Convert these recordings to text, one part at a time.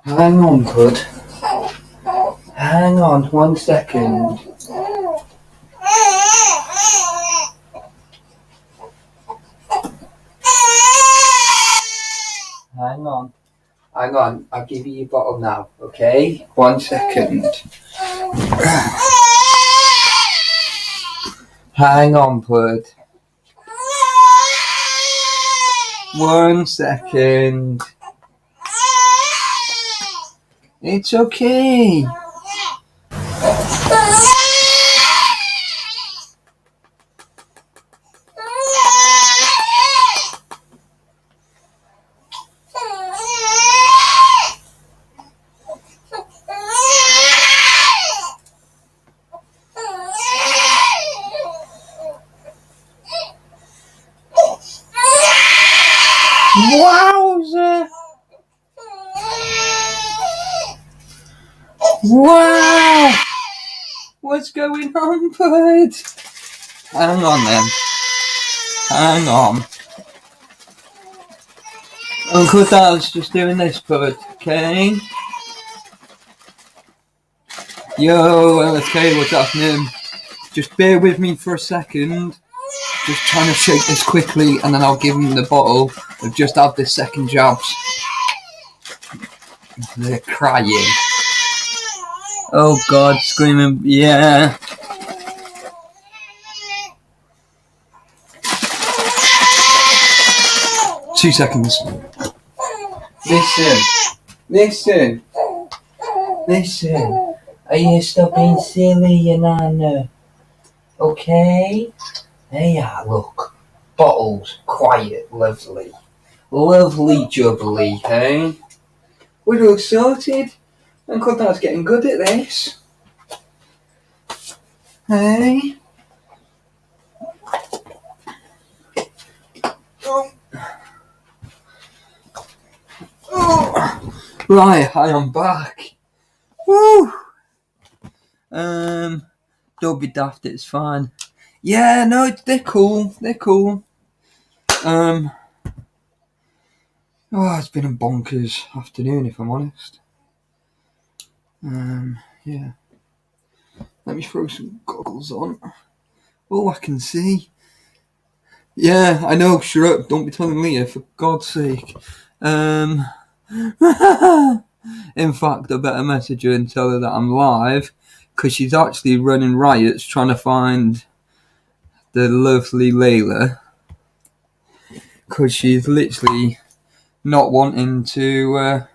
Hang on, bud. Hang on 1 second. Hang on. Hang on. I'll give you your bottle now, okay? 1 second. Hang on, bud. 1 second. It's okay. Wowza! Wow! What's going on, bud? Hang on then. Hang on. Uncle Dad's just doing this, bud, okay? Yo, LSK, what's happening? Just bear with me for a second. Just trying to shake this quickly, and then I'll give him the bottle. I've just had this second jabs. They're crying. Oh God, screaming, yeah. Two seconds. Listen. Are you still being silly, you nana? Okay? There you are, look. Bottles, quiet, lovely. Lovely jubbly, eh? We're all sorted. Uncle Dad's getting good at this. Hey? Oh. Right, I am back. Woo! Don't be daft, it's fine. Yeah, no, they're cool. Oh, it's been a bonkers afternoon, if I'm honest. Yeah. Let me throw some goggles on. Oh, I can see. Yeah, I know, shut up. Don't be telling Leah, for God's sake. In fact, I better message her and tell her that I'm live, because she's actually running riots trying to find the lovely Layla, because she's literally not wanting to...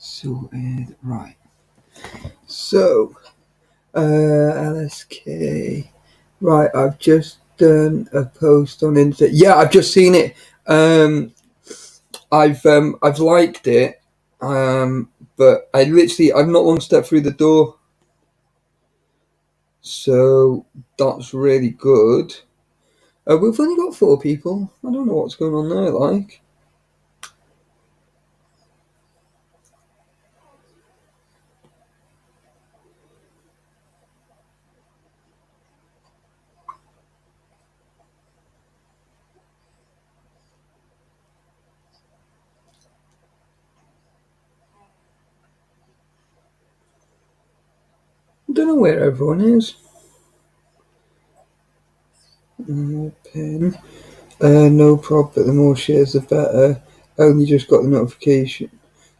Sorted, right. So, LSK. Right, I've just done a post on Insta. Yeah, I've just seen it. I've liked it. But I've not long stepped through the door. So that's really good. We've only got 4 people. I don't know what's going on there, like. I don't know where everyone is. Pen. No problem, but the more shares the better. Only just got the notification.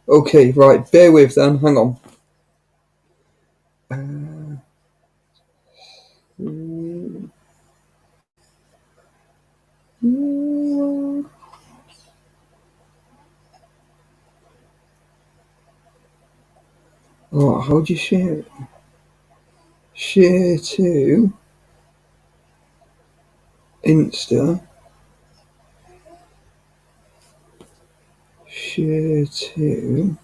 Okay, right, bear with then, hang on. Oh, how do you share it? Share to Insta. share to.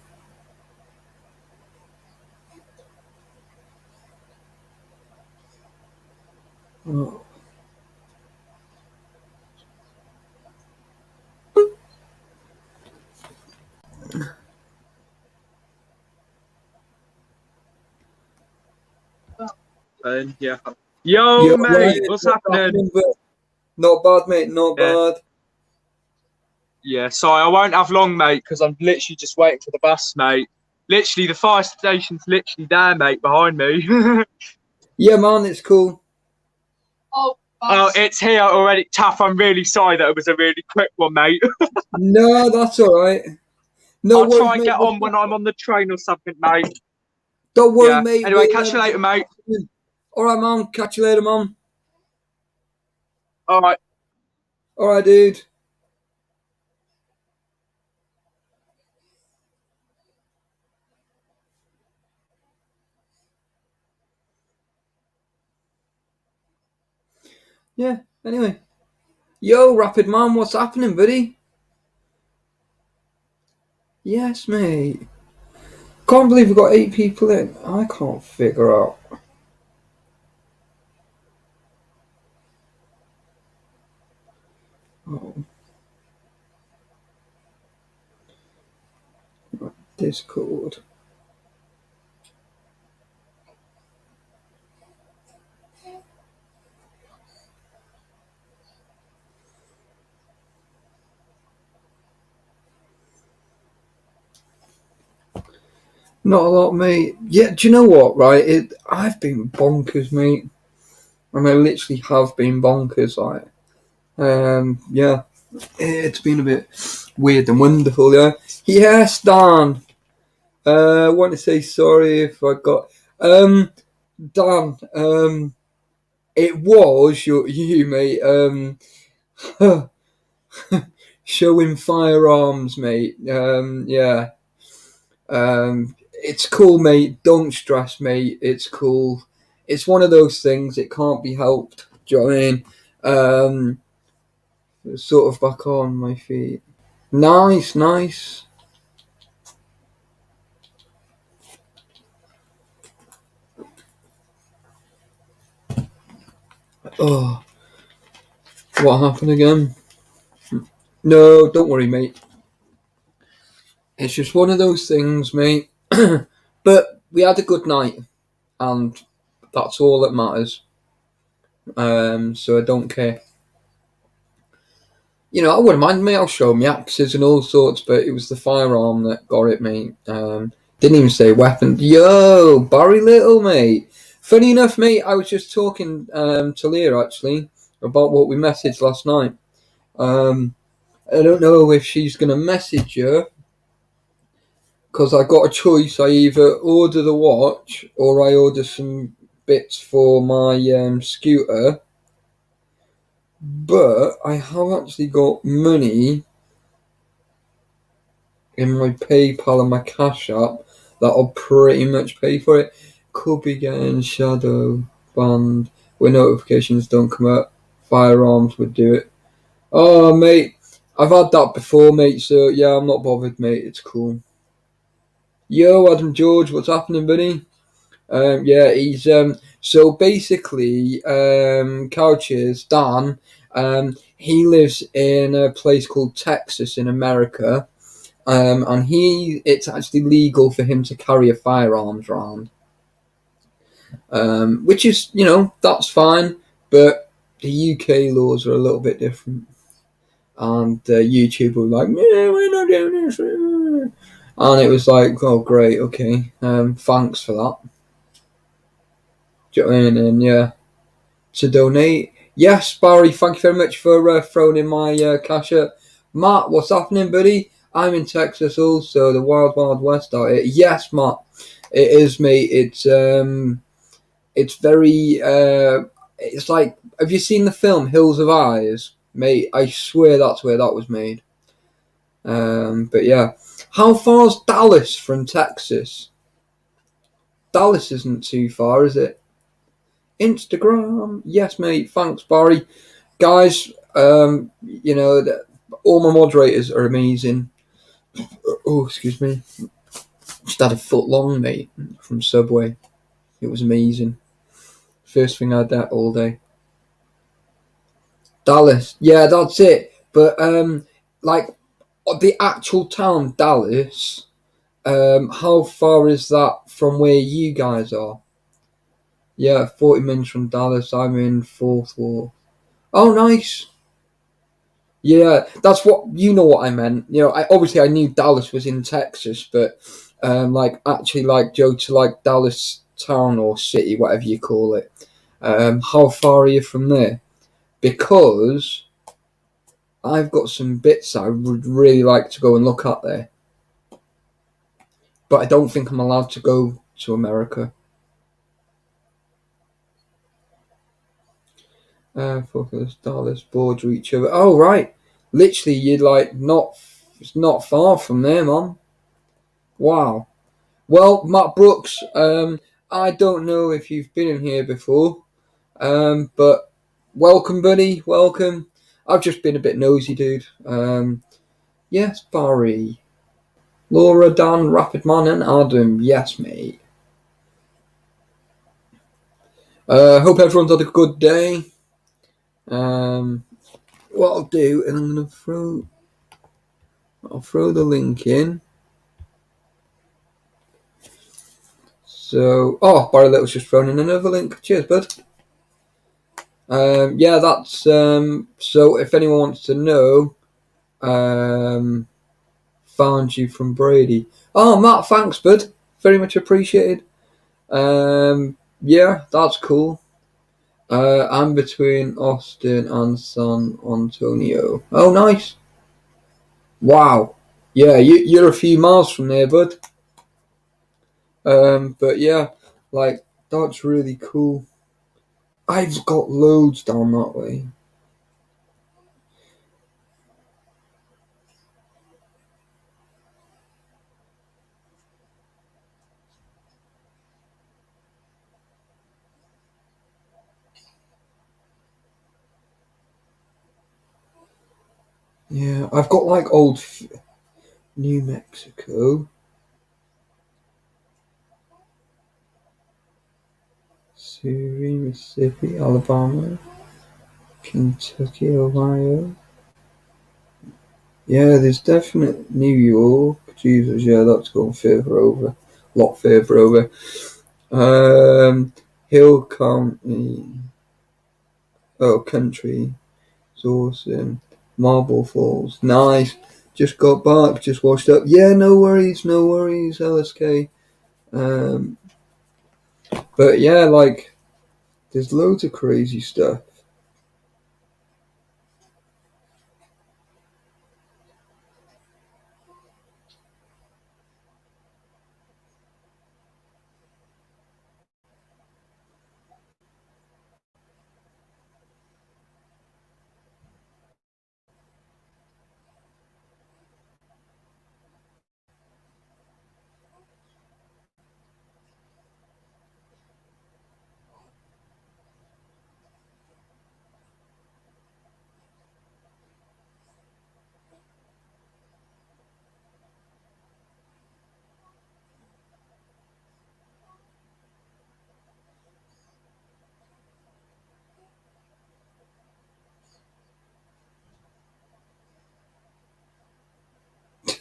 Oh. Yeah. Yo, mate, Ryan, what's happening? Not bad, mate. Not Yeah. bad. Yeah, sorry, I won't have long, mate, because I'm literally just waiting for the bus, mate. Literally, the fire station's literally there, mate, behind me. Yeah, man, it's cool. Oh, it's here already. Taff, I'm really sorry that it was a really quick one, mate. No, that's all right. No I'll worries, try and mate. get on when I'm on the train or something, mate. Don't worry, Yeah. mate. Anyway, catch you later, mate. All right, man. Catch you later, man. All right. All right, dude. Yeah. Anyway. Yo, Rapid Man, what's happening, buddy? Yes, mate. Can't believe we've got 8 people in. I can't figure out. Oh. Discord. Not a lot, mate. Yeah, do you know what, right? I've been bonkers, mate. I mean, I literally have been bonkers, like. Yeah. It's been a bit weird and wonderful, yeah. Yes, Dan. I want to say sorry if I got... Dan, it was you, mate. Showing firearms, mate. Yeah. It's cool, mate. Don't stress, mate. It's cool. It's one of those things. It can't be helped. Do you know what I mean? Sort of back on my feet. Nice, nice. Oh, what happened again? No, don't worry, mate. It's just one of those things, mate. But we had a good night, and that's all that matters. So I don't care. You know, I wouldn't mind, mate. I'll show me axes and all sorts, but it was the firearm that got it, mate. Didn't even say weapon. Yo, Barry Little, mate. Funny enough, mate, I was just talking to Leah, actually, about what we messaged last night. I don't know if she's going to message you, because I got a choice. I either order the watch or I order some bits for my scooter. But I have actually got money in my PayPal and my Cash App that'll pretty much pay for it. Could be getting shadow banned where notifications don't come up. Firearms would do it. Oh, mate, I've had that before, mate. So yeah, I'm not bothered, mate. It's cool. Yo, Adam George, what's happening, buddy? Yeah, he's so basically Couches Dan. He lives in a place called Texas in America, and it's actually legal for him to carry a firearms around, which is that's fine, but the UK laws are a little bit different, and YouTube were like, yeah, we're not doing this, and it was like, oh great, okay, thanks for that. Do you know what I mean? And yeah, to donate. Yes, Barry, thank you very much for throwing in my cash up. Matt, what's happening, buddy? I'm in Texas also, the Wild Wild West out here. Yes, Matt, it is, mate. It's very, it's like, have you seen the film Hills of Eyes? Mate, I swear that's where that was made. But yeah, how far is Dallas from Texas? Dallas isn't too far, is it? Instagram. Yes, mate. Thanks, Barry. Guys, all my moderators are amazing. Oh, excuse me. Just had a foot long, mate, from Subway. It was amazing. First thing I had that all day. Dallas. Yeah, that's it. But like the actual town Dallas, how far is that from where you guys are? Yeah, 40 minutes from Dallas. I'm in Fourth Ward. Oh, nice. Yeah, that's what you know what I meant. You know, I knew Dallas was in Texas, but like actually like go to like Dallas town or city, whatever you call it. How far are you from there? Because I've got some bits I would really like to go and look at there, but I don't think I'm allowed to go to America. Focus Dallas border each other. Oh right, literally you're like not. It's not far from there, man. Wow. Well, Matt Brooks, I don't know if you've been in here before, but welcome, buddy. Welcome. I've just been a bit nosy, dude. Yes, Barry. Laura, Dan, Rapid Man, and Adam. Yes, mate. Hope everyone's had a good day. What I'll do, and I'm gonna I'll throw the link in. So, Barry Little's just thrown in another link. Cheers, bud. Yeah, that's so if anyone wants to know, found you from Brady. Oh, Matt, thanks, bud. Very much appreciated. Yeah, that's cool. I'm between Austin and San Antonio. Oh, nice. Wow. Yeah, you're a few miles from there, bud. But yeah, like that's really cool. I've got loads down that way. Yeah, I've got like old New Mexico, Missouri, Mississippi, Alabama, Kentucky, Ohio. Yeah, there's definitely New York. Jesus, yeah, that's going further over. A lot further over. Hill County. Oh, country. It's awesome. Marble Falls. Nice. Just got back, just washed up. Yeah, no worries, LSK. But yeah, like, there's loads of crazy stuff.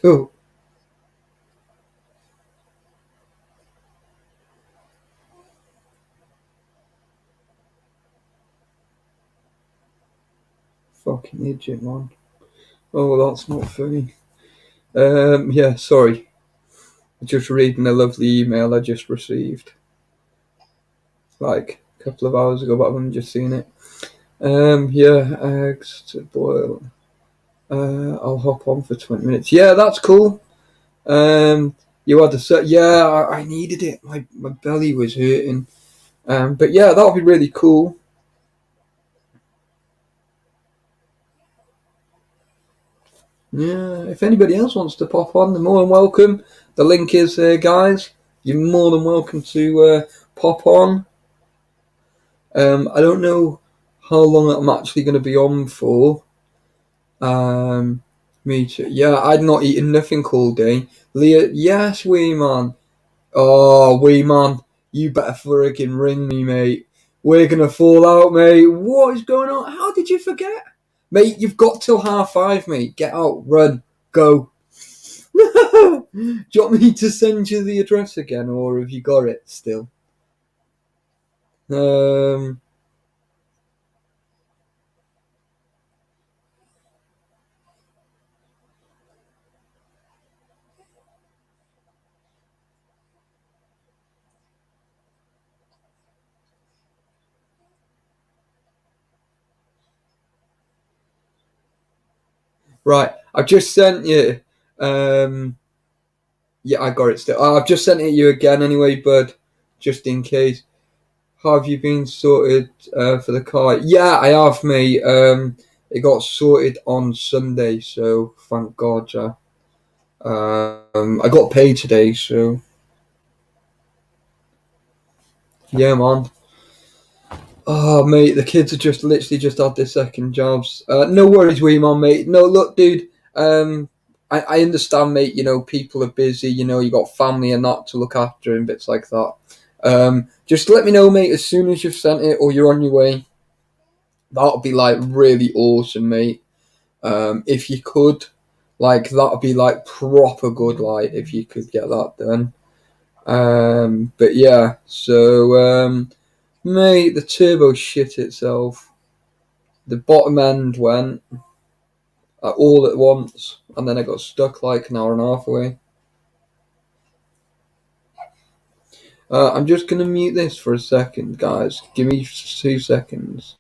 Oh, fucking idiot, man. Oh, that's not funny. Yeah, sorry. Just reading a lovely email I just received. Like a couple of hours ago, but I've only just seen it. Yeah, eggs to boil. I'll hop on for 20 minutes. Yeah, that's cool. You had to yeah, I needed it. My belly was hurting. But yeah, that'll be really cool. Yeah, if anybody else wants to pop on, they're more than welcome. The link is there, guys. You're more than welcome to pop on. I don't know how long I'm actually going to be on for. Me too. Yeah, I'd not eaten nothing all day. Leah, yes, wee man. Oh, wee man, you better friggin' ring me, mate. We're gonna fall out, mate. What is going on? How did you forget? Mate, you've got till 5:30, mate. Get out, run, go. Do you want me to send you the address again, or have you got it still? Right, I've just sent you. Yeah, I got it still. I've just sent it you again anyway, bud, just in case. Have you been sorted for the car? Yeah, I have, mate. It got sorted on Sunday, so thank God, yeah. I got paid today, so yeah, man. Oh, mate, the kids have just literally just had their second jobs. No worries, wee man, mate. No, look, dude. I understand, mate. You know, people are busy. You know, you got family and that to look after and bits like that. Just let me know, mate, as soon as you've sent it or you're on your way. That'll be like really awesome, mate. If you could, like, that'd be like proper good, like, if you could get that done. But yeah, so mate, the turbo shit itself. The bottom end went all at once, and then I got stuck like an hour and a half away. I'm just gonna mute this for a second, guys. Give me 2 seconds.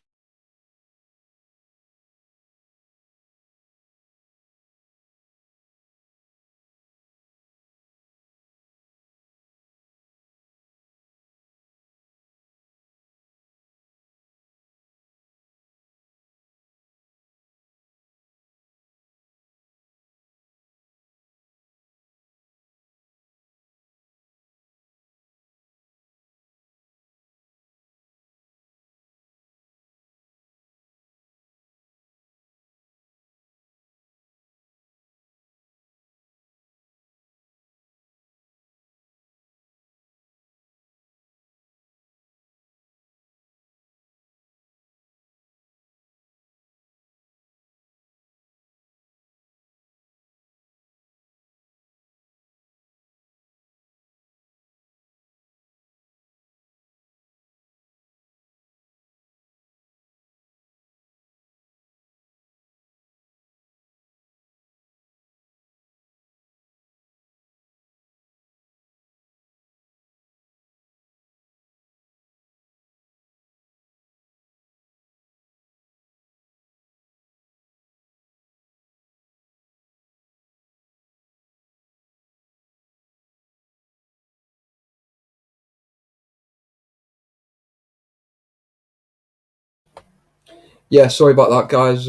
Yeah, sorry about that, guys.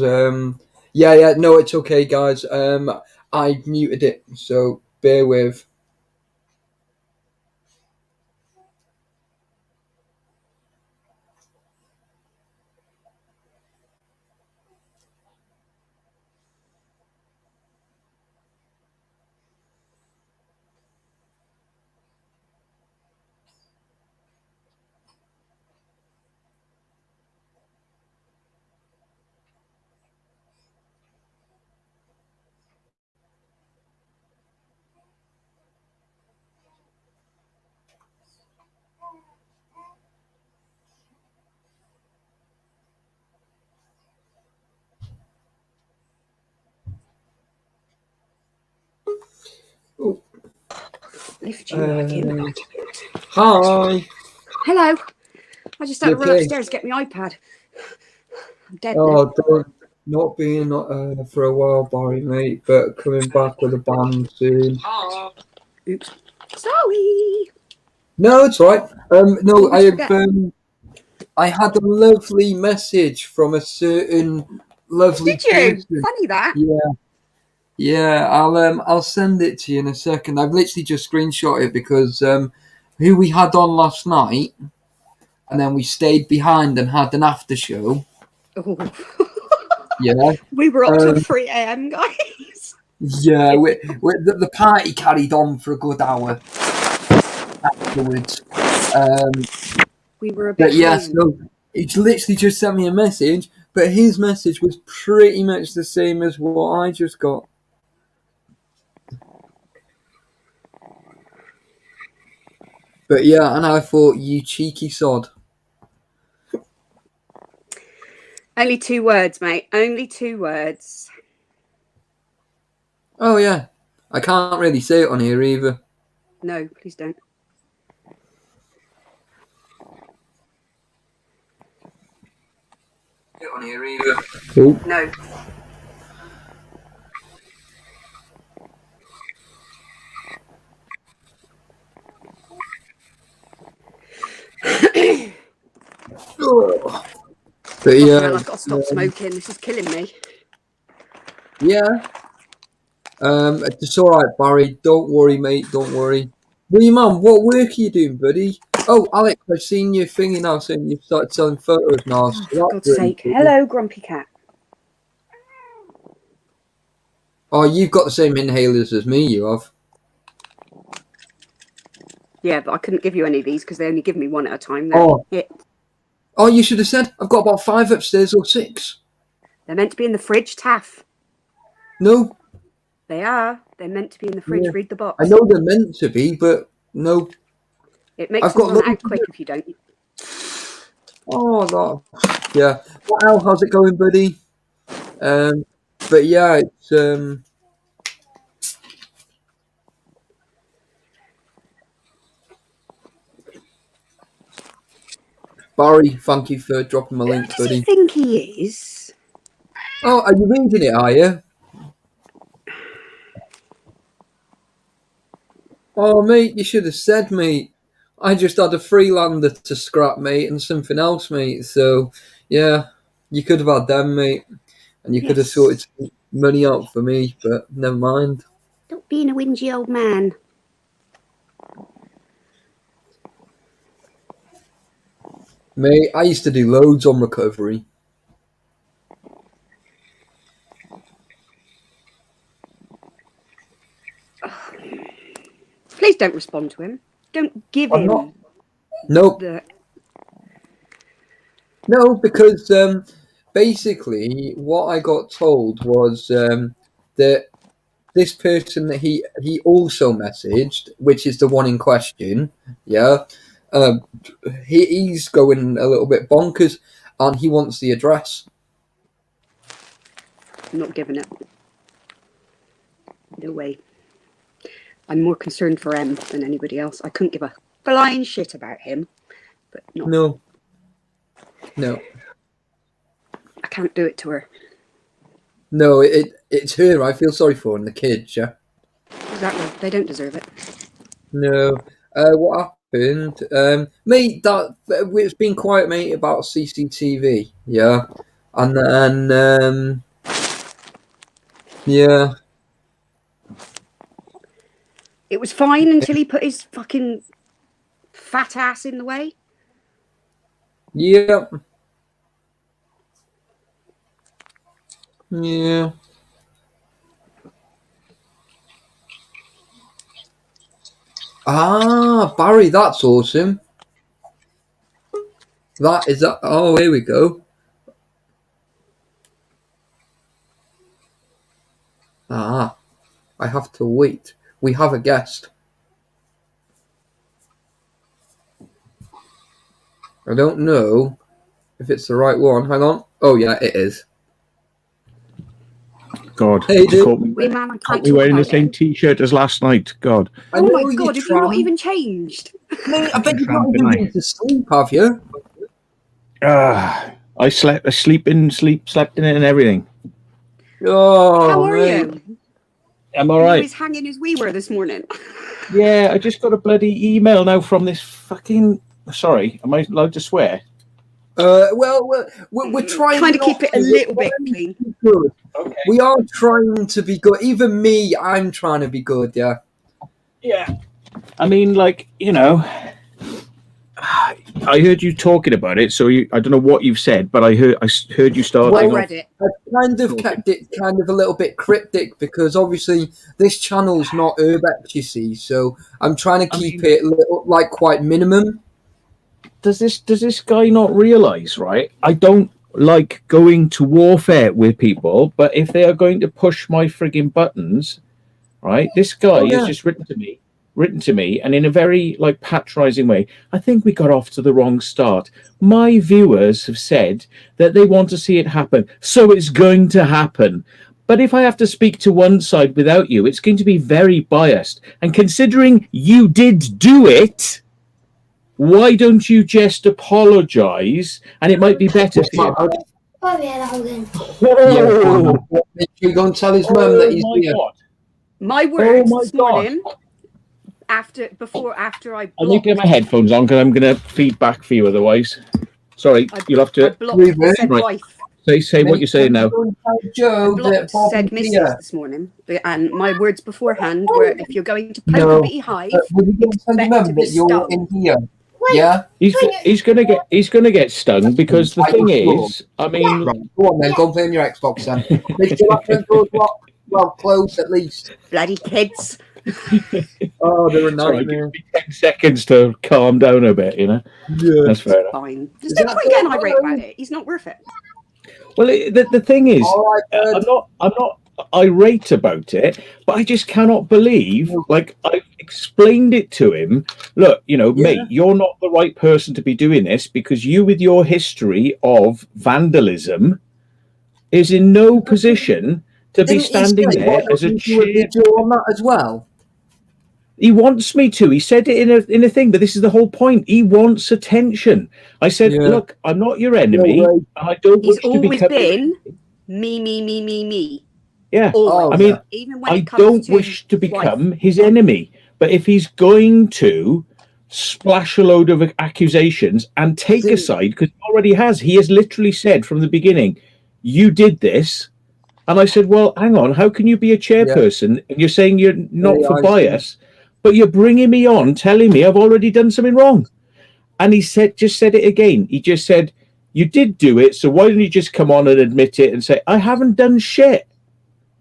Yeah, no, it's okay, guys. I muted it, so bear with. Lift you back in. Hi. Hello. I just had You to run okay? upstairs to get my iPad. I'm dead now. Oh, don't, not being for a while, Barry, mate, but coming back with a band soon. Oops. Sorry. No, it's right. No, Always forget. I had a lovely message from a certain lovely Did you? person. Funny that. Yeah. I'll send it to you in a second. I've literally just screenshot it because who we had on last night, and then we stayed behind and had an after show. Oh. Yeah. We were up till Um, 3 a.m., guys. Yeah, the party carried on for a good hour afterwards. We were a bit But high yes, end. no, he literally just sent me a message, but his message was pretty much the same as what I just got. But yeah, and I thought, you cheeky sod. Only 2 words, mate. Only 2 words. Oh yeah, I can't really say it on here either. No, please don't. On here either. No. Oh. But Fucking yeah, hell, I've got to stop smoking. This is killing me. yeah. It's all right, Barry. Don't worry, mate. Don't worry. Well, Mum, what work are you doing, buddy? Oh, Alex, I've seen your thingy now saying you've started selling photos now. So Oh, for that's God's really sake. cool. Hello, Grumpy Cat. Oh, you've got the same inhalers as me, you have. Yeah, but I couldn't give you any of these because they only give me one at a time. Oh. They're You should have said, I've got about 5 upstairs or 6. meant to be in the fridge, Taff. No, They are. They're meant to be in the fridge. Yeah. Read the box. I know they're meant to be, but no. It makes I've them got run out loads quick if you don't. Oh, that. Yeah. Well, how's it going, buddy? But yeah, it's Barry, thank you for dropping my Who link, does buddy. he think he is? Oh, are you reading it, are you? Oh, mate, you should have said, mate. I just had a Freelander to scrap, mate, and something else, mate. So, yeah, you could have had them, mate. And you could have Yes. sorted some money out for me, but never mind. Don't be a whingy old man. Mate, I used to do loads on recovery. Please don't respond to him. Don't give I'm him not. Nope. the... No, because basically what I got told was that this person that he also messaged, which is the one in question, yeah, he's going a little bit bonkers, and he wants the address. I'm not giving it. No way. I'm more concerned for Em than anybody else. I couldn't give a flying shit about him, but no. No, I can't do it to her. no, it's her. I feel sorry for, and the kids, yeah. Exactly. They don't deserve it. No. What happened? Mate, it's been quiet, mate, about CCTV, yeah, and then yeah. It was fine until he put his fucking fat ass in the way. Yeah. Yeah. Ah, Barry, that's awesome. That is that. Oh, here we go. Ah, I have to wait. We have a guest. I don't know if it's the right one. Hang on. Oh, yeah, it is. God, Hey, you dude. caught me, Wait, man, I caught can't me talk wearing the about same it. T-shirt as last night. God, I Oh know my you're God, have you not trying. even changed? Mate, I bet you've Trying, not even didn't I? been to sleep, have you? I slept. I slept in it and everything. Oh, How are mate. you? I'm all He right. was hanging as we were this morning. Yeah, I just got a bloody email now from this fucking. Sorry, am I allowed to swear? Well, we're trying Trying to not keep it a to. little We're bit trying to clean. be good. Okay. We are trying to be good. Even me, I'm trying to be good, yeah. Yeah. I mean, like, I heard you talking about it, so I don't know what you've said, but I heard you start. I read it. I kind of kept it kind of a little bit cryptic because obviously this channel's not Urbex, you see, so I'm trying to keep it like quite minimum. Does this guy not realise, right? I don't like going to warfare with people, but if they are going to push my frigging buttons, right? This guy has just written to me, and in a very like patronising way, I think we got off to the wrong start. My viewers have said that they want to see it happen, so it's going to happen. But if I have to speak to one side without you, it's going to be very biased. And considering you did do it, why don't you just apologise? And it might be better for you. Make sure you go and tell his mum that he's here. My words this morning. After I I'll need to get my headphones on because I'm going to feed back for you otherwise. Sorry, you'll have to. Said wife. Say what you're saying now. Said Mrs. this morning, and my words beforehand were, if you're going to poke a beehive, expect to be stung. In here. Yeah, he's gonna get stung because the thing is, I mean, right, go on then, go and play on your Xbox then. Make sure that door's locked, well closed at least. Bloody kids. Oh, they're a sorry, nightmare. give me 10 seconds to calm down a bit, you know. Yeah, that's fair enough. Fine. There's no point getting irate about it. He's not worth it. Well, the thing is, I'm not irate about it, but I just cannot believe, like, I explained it to him. Look, mate, you're not the right person to be doing this because you, with your history of vandalism, is in no position to be standing there as a chair on that as well. He wants me to. He said it in a thing, but this is the whole point. He wants attention. I said, look, I'm not your enemy. And I don't wish to become... He's always been me. Yeah. Always. I mean, even when I it comes don't wish to become his enemy. But if he's going to splash a load of accusations and take a side, because he already has. He has literally said from the beginning, you did this. And I said, well, hang on. How can you be a chairperson and you're saying you're not for bias? But you're bringing me on, telling me I've already done something wrong. And he just said it again. He just said, you did do it, so why don't you just come on and admit it and say, I haven't done shit.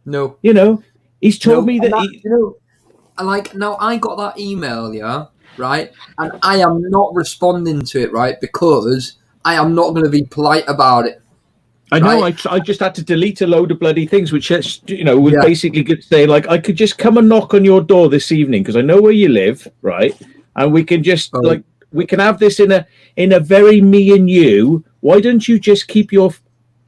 No. He's told me that... now I got that email, right? And I am not responding to it, right? Because I am not going to be polite about it. I know. Right? I just had to delete a load of bloody things, which was basically good to say, like, I could just come and knock on your door this evening because I know where you live, right? And we can just we can have this in a very me and you. Why don't you just keep your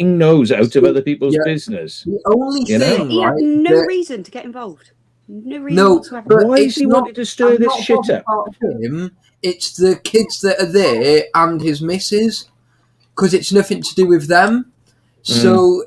nose out of other people's business? The only thing, he had no reason to get involved. No reason whatsoever. Why is he wanting to stir this shit up? Him, it's the kids that are there and his missus, because it's nothing to do with them. So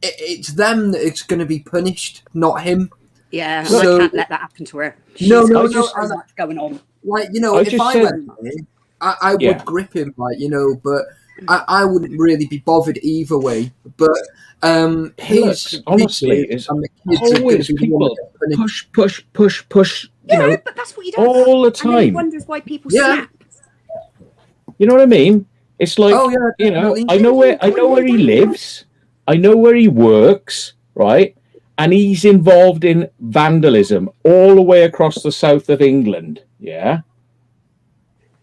it's them that it's going to be punished, not him. Yeah, so, I can't let that happen to her. She's no, so much going on. Like, if I went there, I would grip him, like, but I wouldn't really be bothered either way. But honestly, it's always people push. Yeah, but that's what he does all the time. And then he wonders why people snap. You know what I mean? It's like, I know where he lives, I know where he works, right? And he's involved in vandalism all the way across the south of England, yeah?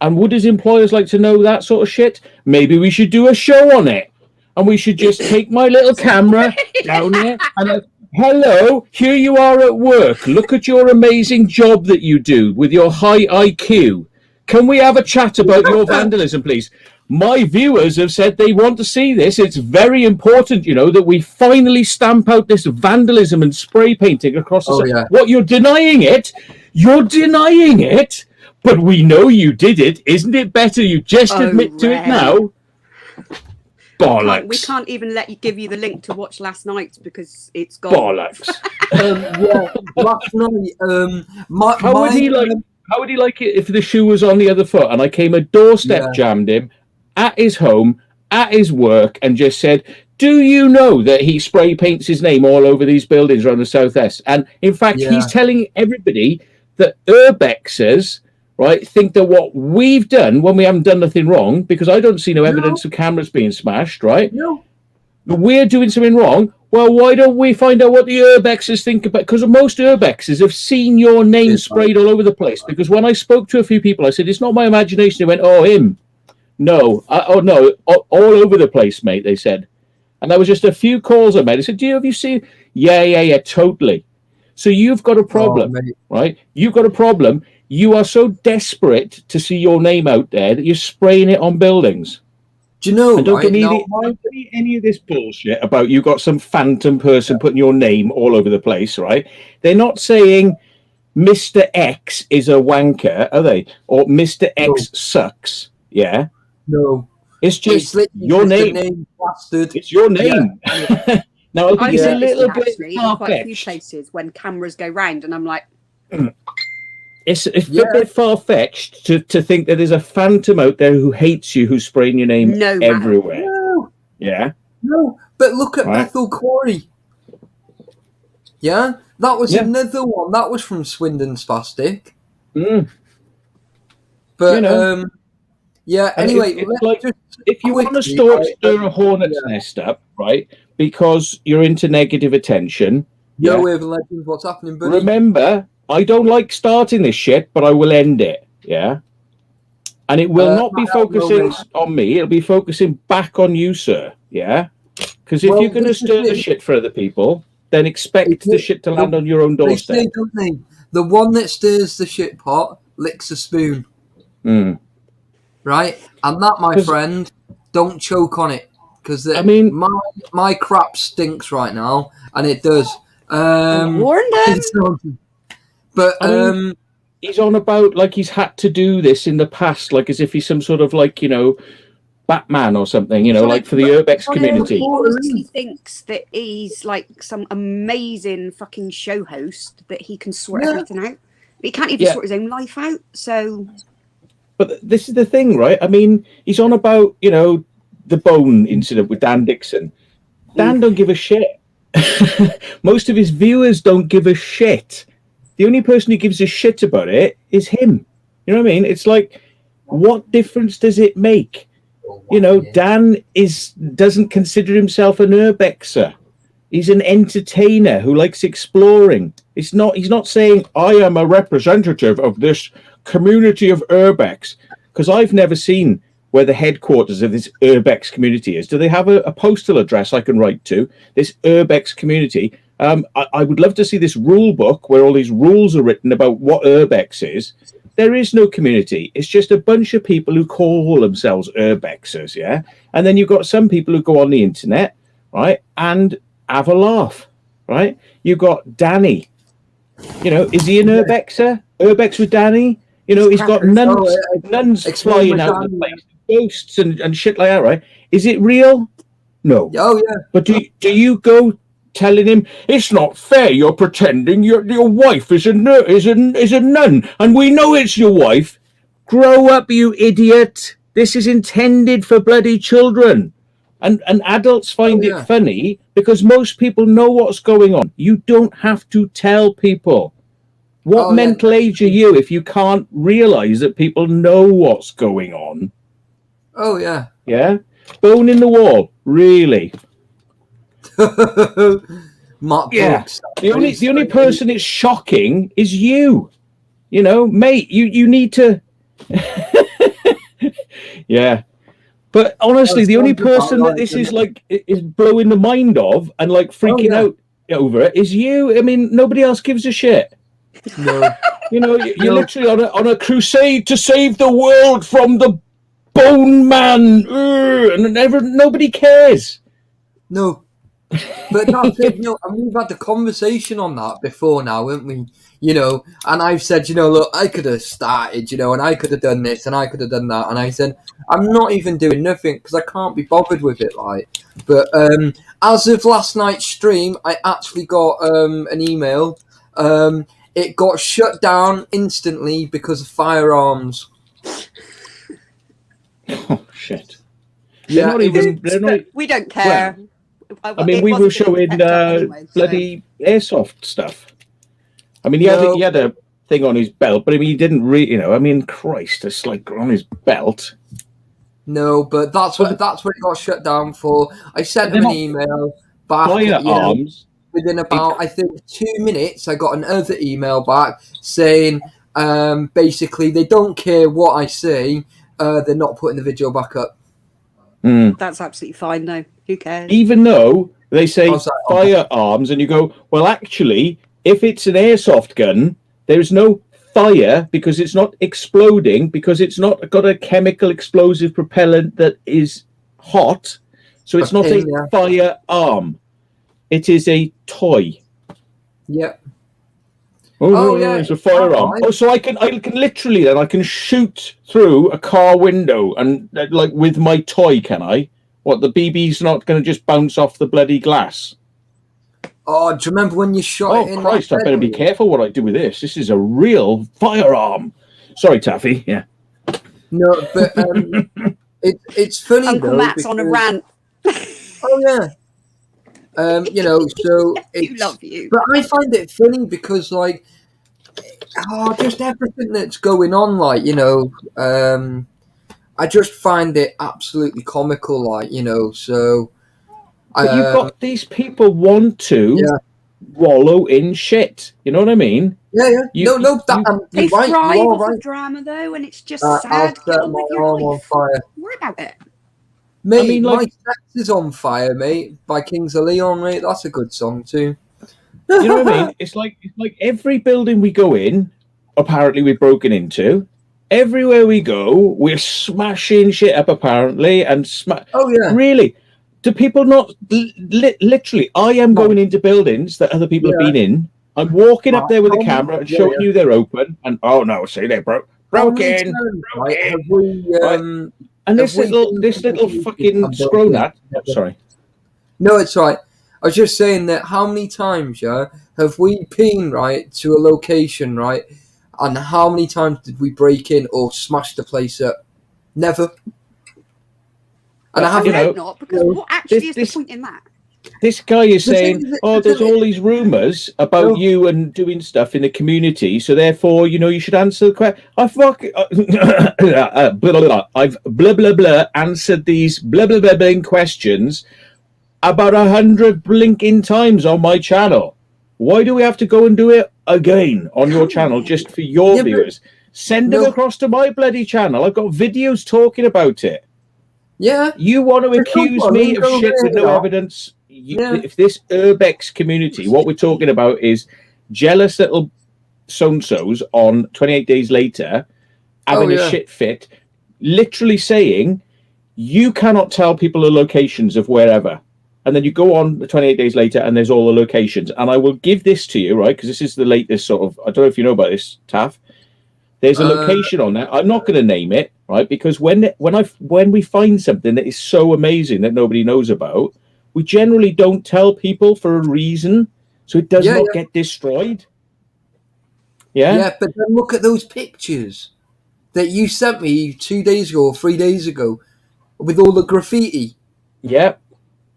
And would his employers like to know that sort of shit? Maybe we should do a show on it. And we should just take my little camera down here and hello, here you are at work. Look at your amazing job that you do with your high IQ. Can we have a chat about your vandalism, please? My viewers have said they want to see this. It's very important, that we finally stamp out this vandalism and spray painting across the What, you're denying it? You're denying it? But we know you did it. Isn't it better you just admit to it now? Bollocks. We can't even give you the link to watch last night because it's gone. Bollocks. Last night, how would he like it if the shoe was on the other foot and I came a doorstep jammed him at his home, at his work, and just said, do you know that he spray paints his name all over these buildings around the southwest? And in fact, he's telling everybody that urbexers, right, think that what we've done when we haven't done nothing wrong, because I don't see no evidence of cameras being smashed, right? No. We're doing something wrong. Well, why don't we find out what the urbexes think about? Because most urbexes have seen your name sprayed all over the place. Because when I spoke to a few people, I said, it's not my imagination. They went, oh, him. No. No. All over the place, mate, they said. And that was just a few calls I made. I said, have you seen? Yeah, totally. So you've got a problem, right? You've got a problem. You are so desperate to see your name out there that you're spraying it on buildings. Do you know, don't give me any of this bullshit about you got some phantom person putting your name all over the place, right? They're not saying Mr. X is a wanker, are they? Or Mr. X sucks, yeah? No. It's just your name. Bastard. It's your name. Yeah. Now, I think it's a little bit far-fetched. Quite a few places when cameras go round, and I'm like... It's a bit far-fetched to think that there's a phantom out there who hates you, who's spraying your name everywhere. No. Yeah? No, but look at Bethel Quarry. Yeah? That was another one. That was from Swindon Spastic. Mm. But, anyway... if you want to stir a hornet's nest up, right, because you're into negative attention... Urban Legends, what's happening, buddy? Remember... I don't like starting this shit, but I will end it. Yeah, and it will not be focusing on me. It'll be focusing back on you, sir. Yeah, because if you're going to stir the shit for other people, then expect the shit to land on your own doorstep. They say, don't they? The one that stirs the shit pot licks a spoon. Right, and that, my friend, don't choke on it, because my crap stinks right now, and it does. Warned him. But he's on about like he's had to do this in the past, like as if he's some sort of like, Batman or something, like for the Urbex community. He honestly thinks that he's like some amazing fucking show host that he can sort everything out. But he can't even sort his own life out. So, but this is the thing, right? I mean, he's on about the Bone incident with Dan Dixon. Dan don't give a shit. Most of his viewers don't give a shit. The only person who gives a shit about it is him. You know what I mean? It's like, what difference does it make? Dan doesn't consider himself an urbexer. He's an entertainer who likes exploring. He's not saying, I am a representative of this community of urbex, because I've never seen where the headquarters of this urbex community is. Do they have a postal address I can write to? This urbex community. I would love to see this rule book where all these rules are written about what urbex is. There is no community. It's just a bunch of people who call themselves urbexers, yeah? And then you've got some people who go on the internet, right, and have a laugh, right? You've got Danny. Is he an urbexer? Urbex with Danny? He's got nuns flying out of the place, ghosts and shit like that, right? Is it real? No. Oh, yeah. But do you go telling him it's not fair? You're pretending your wife is a nun, and we know it's your wife. Grow up, you idiot! This is intended for bloody children, and adults find it funny because most people know what's going on. You don't have to tell people. What mental age are you if you can't realize that people know what's going on? Oh yeah, yeah. Bone in the wall, really. Mark Brooks. The only person it's shocking is you. Mate, you need to yeah. But honestly, the only person that this is like is blowing the mind of and like freaking out over it is you. I mean, nobody else gives a shit. No. You're literally on a crusade to save the world from the Bone Man, and nobody cares. No. But that's it, and we've had the conversation on that before now, haven't we? And I've said, look, I could have started, and I could have done this and I could have done that. And I said, I'm not even doing nothing because I can't be bothered with it, like. But as of last night's stream, I actually got an email. It got shut down instantly because of firearms. Oh, shit. Yeah, we don't care. Well, I mean, we were showing bloody airsoft stuff. I mean, he had a thing on his belt, but I mean, he didn't really, I mean, Christ, it's like on his belt. No, but that's what it got shut down for. I sent him an email back. Firearms. Within about, I think, 2 minutes, I got another email back saying, basically, they don't care what I say. They're not putting the video back up. That's absolutely fine, though. Who cares? Even though they say firearms, and you go, well, actually, if it's an airsoft gun, there's no fire because it's not exploding, because it's not got a chemical explosive propellant that is hot. So it's not a firearm. It is a toy. Yep. It's a firearm. Oh, so I can literally then I can shoot through a car window and like with my toy, can I? What, the BB's not going to just bounce off the bloody glass? Oh, do you remember when you shot it in? Oh Christ! I better be careful what I do with this. This is a real firearm. Sorry, Taffy. Yeah. No, but it's funny. Uncle Matt's on a rant. Oh yeah. So it's, love you. But I find it funny because like, just everything that's going on, like, I just find it absolutely comical, like, so. But you've got these people want to wallow in shit. You know what I mean? Yeah. They thrive off of drama though, and it's just sad. Get on with your life. On fire. Worry about it. Mate, I mean, My Sex is on Fire, mate, by Kings of Leon, mate. That's a good song too. You know what I mean? It's like every building we go in, apparently we've broken into. Everywhere we go, we're smashing shit up, apparently, and really. Do people not literally? I am going into buildings that other people have been in. I'm walking up there with a camera and showing you they're open, and see they're broken. And this little fucking scronat. Sorry. No, it's right. I was just saying that how many times, have we been to a location, and how many times did we break in or smash the place up? Never. And I haven't not, because what actually is the point in that? This guy is saying, there's all these rumours about you and doing stuff in the community, so therefore, you should answer the question. I've blah, blah, blah answered these blah, blah, blah, blah questions about 100 blinking times on my channel. Why do we have to go and do it again on your channel just for your viewers? Send them across to my bloody channel. I've got videos talking about it. Yeah. You want to accuse me of shit with no evidence? If this Urbex community, what we're talking about is jealous little so-and-sos on 28 Days Later having a shit fit, literally saying, you cannot tell people the locations of wherever. And then you go on 28 Days Later and there's all the locations. And I will give this to you, right? Because this is the latest sort of, I don't know if you know about this, Taff. There's a location on there. I'm not going to name it, right? Because when we find something that is so amazing that nobody knows about, we generally don't tell people for a reason, so it does not get destroyed. Yeah? Yeah, but then look at those pictures that you sent me 2 days ago or 3 days ago with all the graffiti. Yeah.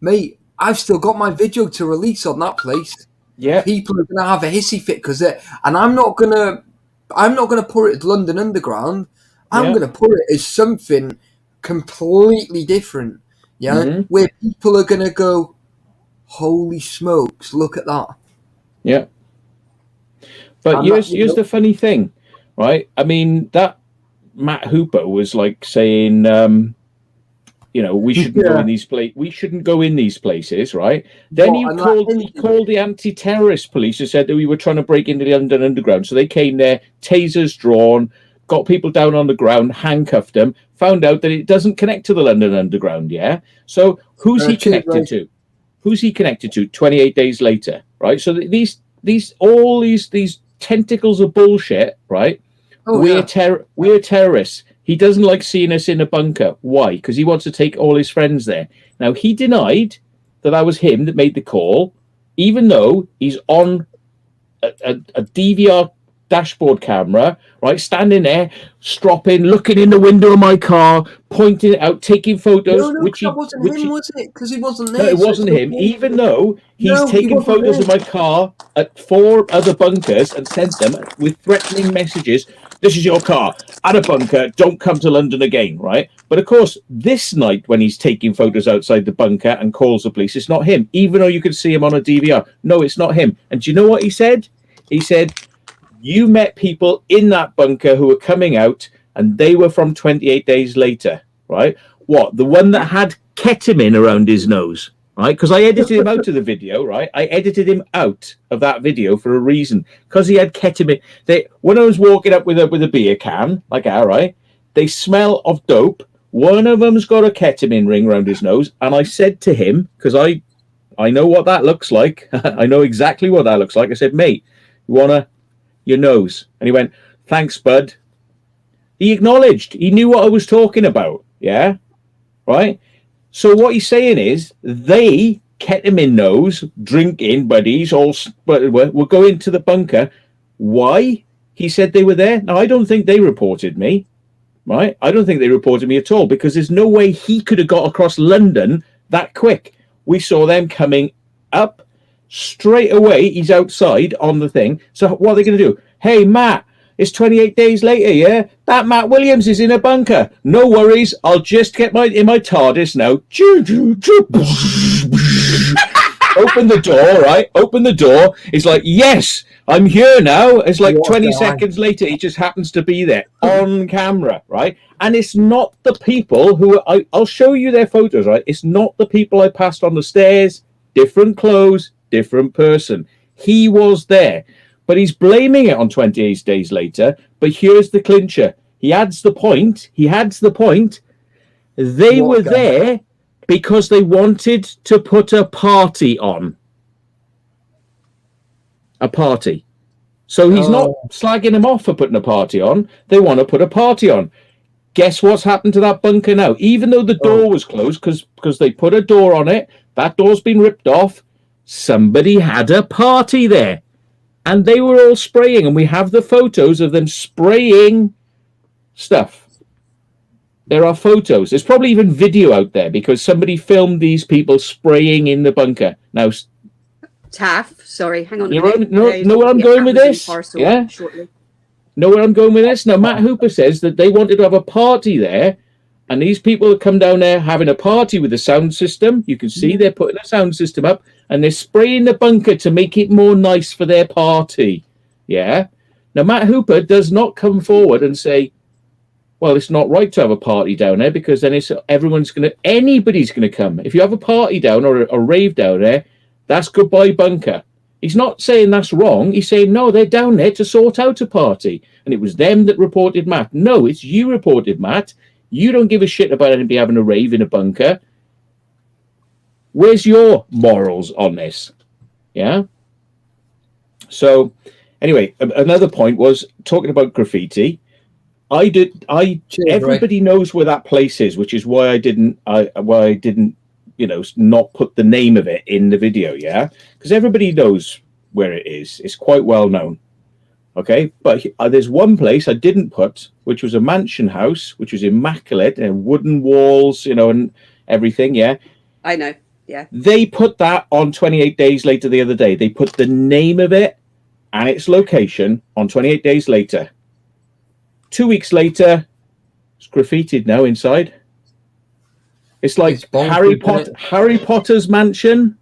Mate, I've still got my video to release on that place. Yeah. People are going to have a hissy fit because and I'm not going to put it as London Underground. I'm going to put it as something completely different. Yeah, where people are going to go, holy smokes, look at that. Yeah. But here's the funny thing, right? I mean, that Matt Hooper was like saying, we shouldn't go in these we shouldn't go in these places, right? Then he called the anti-terrorist police and said that we were trying to break into the London Underground. So they came there, tasers drawn, got people down on the ground, handcuffed them, found out that it doesn't connect to the London Underground, yeah? So who's he connected to? Who's he connected to 28 days later, right? So these tentacles of bullshit, right? We're terrorists. He doesn't like seeing us in a bunker. Why? Because he wants to take all his friends there. Now, he denied that was him that made the call, even though he's on a DVR dashboard camera, right, standing there, stropping, looking in the window of my car, pointing it out, taking photos. No, that wasn't him, was it? Because he wasn't there. No, it wasn't him. Even though he's taken photos of my car at 4 other bunkers and sent them with threatening messages. This is your car at a bunker. Don't come to London again, right? But of course, this night when he's taking photos outside the bunker and calls the police, it's not him. Even though you could see him on a DVR, no, it's not him. And do you know what he said? He said, "You met people in that bunker who were coming out, and they were from 28 days later, right? What? The one that had ketamine around his nose." Right, because I edited him out of the video, right? I edited him out of that video for a reason, because he had ketamine. When I was walking up with a beer can, like that, right? They smell of dope. One of them's got a ketamine ring around his nose, and I said to him, because I know what that looks like. I know exactly what that looks like. I said, "Mate, you wanna your nose?" And he went, "Thanks, bud." He acknowledged. He knew what I was talking about. Yeah, right. So what he's saying is they, ketamine nose, drinking buddies, all were going to the bunker. Why? He said they were there. Now, I don't think they reported me, right? I don't think they reported me at all, because there's no way he could have got across London that quick. We saw them coming up straight away. He's outside on the thing. So what are they going to do? "Hey, Matt, it's 28 days later, yeah? That Matt Williams is in a bunker. No worries, I'll just get in my TARDIS now." Open the door, right? Open the door. It's like, "Yes, I'm here now." It's like 20 seconds later, he just happens to be there on camera, right? And it's not the people who I'll show you their photos, right? It's not the people I passed on the stairs. Different clothes, different person. He was there. But he's blaming it on 28 days later. But here's the clincher. He adds the point. They were there because they wanted to put a party on. A party. So he's not slagging them off for putting a party on. They want to put a party on. Guess what's happened to that bunker now? Even though the door was closed, because they put a door on it, that door's been ripped off. Somebody had a party there. And they were all spraying, and we have the photos of them spraying stuff. There are photos. There's probably even video out there, because somebody filmed these people spraying in the bunker. Now, Taff, sorry, hang on. Know where I'm going with this? Yeah? Shortly. Know where I'm going with this? Now, Matt Hooper says that they wanted to have a party there, and these people have come down there having a party with the sound system. You can see they're putting a sound system up, and they're spraying the bunker to make it more nice for their party. Yeah? Now, Matt Hooper does not come forward and say, "Well, it's not right to have a party down there, because then anybody's going to come. If you have a party down or a rave down there, that's goodbye bunker." He's not saying that's wrong. He's saying, no, they're down there to sort out a party. And it was them that reported Matt. No, it's you reported Matt. You don't give a shit about anybody having a rave in a bunker. Where's your morals on this? Yeah. So anyway, another point was talking about graffiti. Everybody knows where that place is, which is why I didn't, not put the name of it in the video. Yeah. Because everybody knows where it is. It's quite well known. Okay. But there's one place I didn't put, which was a mansion house, which was immaculate and wooden walls, and everything. Yeah. I know. Yeah. They put that on 28 days later the other day. They put the name of it and its location on 28 days later. 2 weeks later, it's graffitied now inside. It's like Harry Potter's mansion.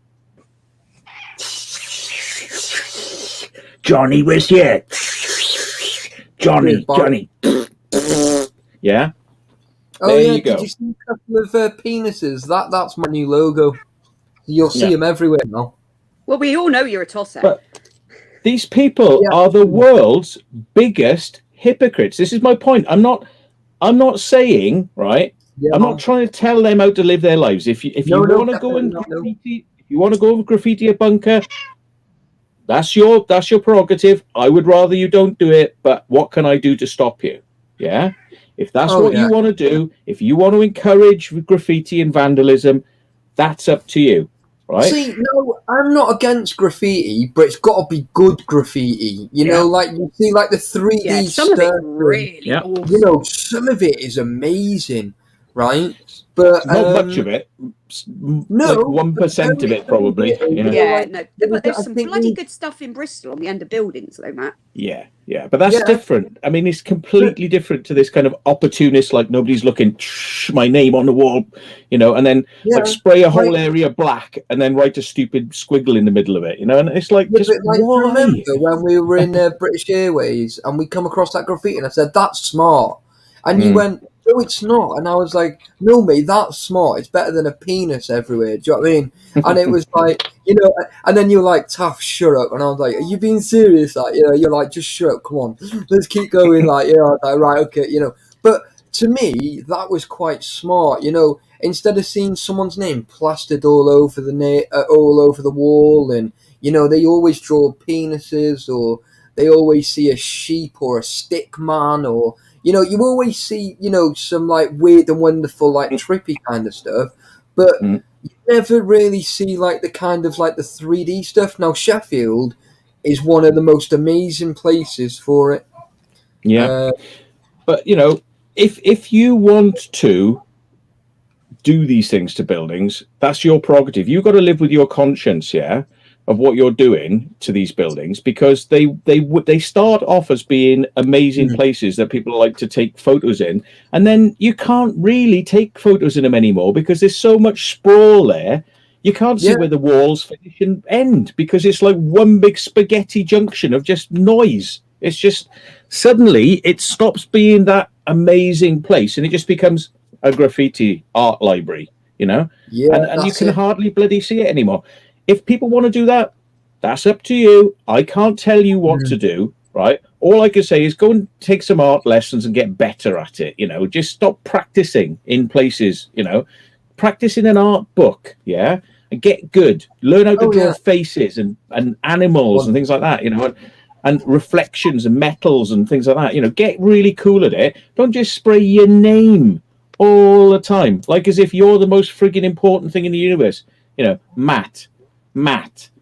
Johnny was here. Johnny. Yeah. Oh, yeah. Did you see a couple of penises? That's my new logo. You'll see them everywhere now. Well, we all know you're a tosser. But these people are the world's biggest hypocrites. This is my point. I'm not saying, right? Yeah, I'm not trying to tell them how to live their lives. If you want to go and graffiti, if you want to go and graffiti a bunker, that's your prerogative. I would rather you don't do it, but what can I do to stop you? Yeah. If that's what you want to do, if you want to encourage graffiti and vandalism, that's up to you. right? See, no, I'm not against graffiti, but it's got to be good graffiti. You know, like you see, like the 3D some of it stuff. really awesome. You know, some of it is amazing, right? But not much of it. No, like 1% of it, probably. But there's some bloody good stuff in Bristol on the end of buildings, though, Matt. Yeah, but that's different. I mean, it's completely different to this kind of opportunist, like nobody's looking, my name on the wall, you know, and then like spray a whole area black and then write a stupid squiggle in the middle of it, you know, and it's like, just why? Remember when we were in British Airways and we come across that graffiti and I said, that's smart. And you went, no, it's not. And I was like, no, mate, that's smart. It's better than a penis everywhere. Do you know what I mean? And it was like, you know, and then you were like, tough, shut up. And I was like, are you being serious? Like, you know, you're like, just shut up. Come on, let's keep going. Like, you know, like, right, okay, you know. But to me, that was quite smart. You know, instead of seeing someone's name plastered all over the wall, and you know, they always draw penises, or they always see a sheep or a stick man, or you know, you always see, you know, some like weird and wonderful, like trippy kind of stuff, but you never really see like the kind of like the 3D stuff. Now, Sheffield is one of the most amazing places for it. Yeah, but you know, if you want to do these things to buildings, that's your prerogative. You've got to live with your conscience, of what you're doing to these buildings, because they start off as being amazing places that people like to take photos in, and then you can't really take photos in them anymore because there's so much sprawl there. You can't see where the walls finish and end because it's like one big spaghetti junction of just noise. It's just suddenly it stops being that amazing place and it just becomes a graffiti art library, you know? And you can hardly bloody see it anymore. If people want to do that, that's up to you. I can't tell you what to do, right? All I can say is go and take some art lessons and get better at it, you know. Just stop practicing in places, you know. Practice in an art book, and get good. Learn how to draw faces and animals and things like that, you know, and reflections and metals and things like that, you know. Get really cool at it. Don't just spray your name all the time, like as if you're the most frigging important thing in the universe. You know, Matt. You know,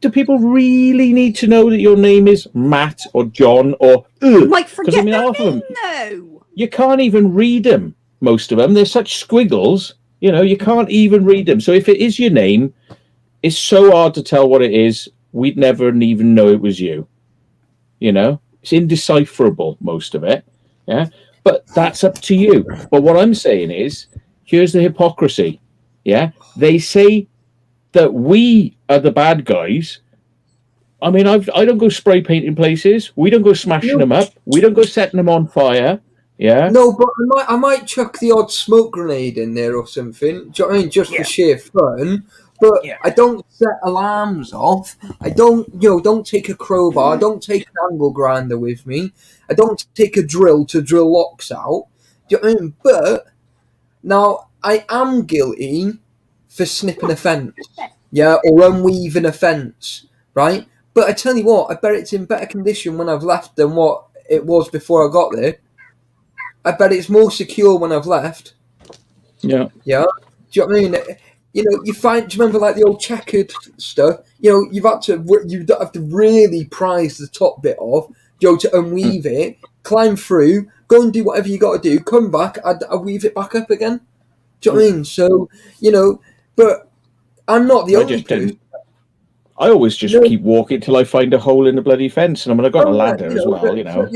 do people really need to know that your name is Matt or John or? Might forget their name, though. You can't even read them. Most of them, they're such squiggles. You know, you can't even read them. So if it is your name, it's so hard to tell what it is. We'd never even know it was you. You know, it's indecipherable, most of it. Yeah. But that's up to you. But what I'm saying is, here's the hypocrisy. Yeah. They say that we are the bad guys. I mean, I don't go spray painting places. We don't go smashing them up. We don't go setting them on fire. Yeah. No, but I might chuck the odd smoke grenade in there or something. Do you know what I mean? Just for sheer fun. But I don't set alarms off. I don't take a crowbar. I don't take an angle grinder with me. I don't take a drill to drill locks out. Do you know what I mean? But now I am guilty for snipping a fence, or unweaving a fence, right? But I tell you what, I bet it's in better condition when I've left than what it was before I got there. I bet it's more secure when I've left. Yeah. Yeah. Do you know what I mean? You know, do you remember like the old checkered stuff? You know, you have to really prise the top bit off, to unweave it, climb through, go and do whatever you got to do, come back, I weave it back up again. Do you know what I mean? So, you know, but I'm not the only person. I always just keep walking till I find a hole in the bloody fence, and I've got a ladder as well, you know.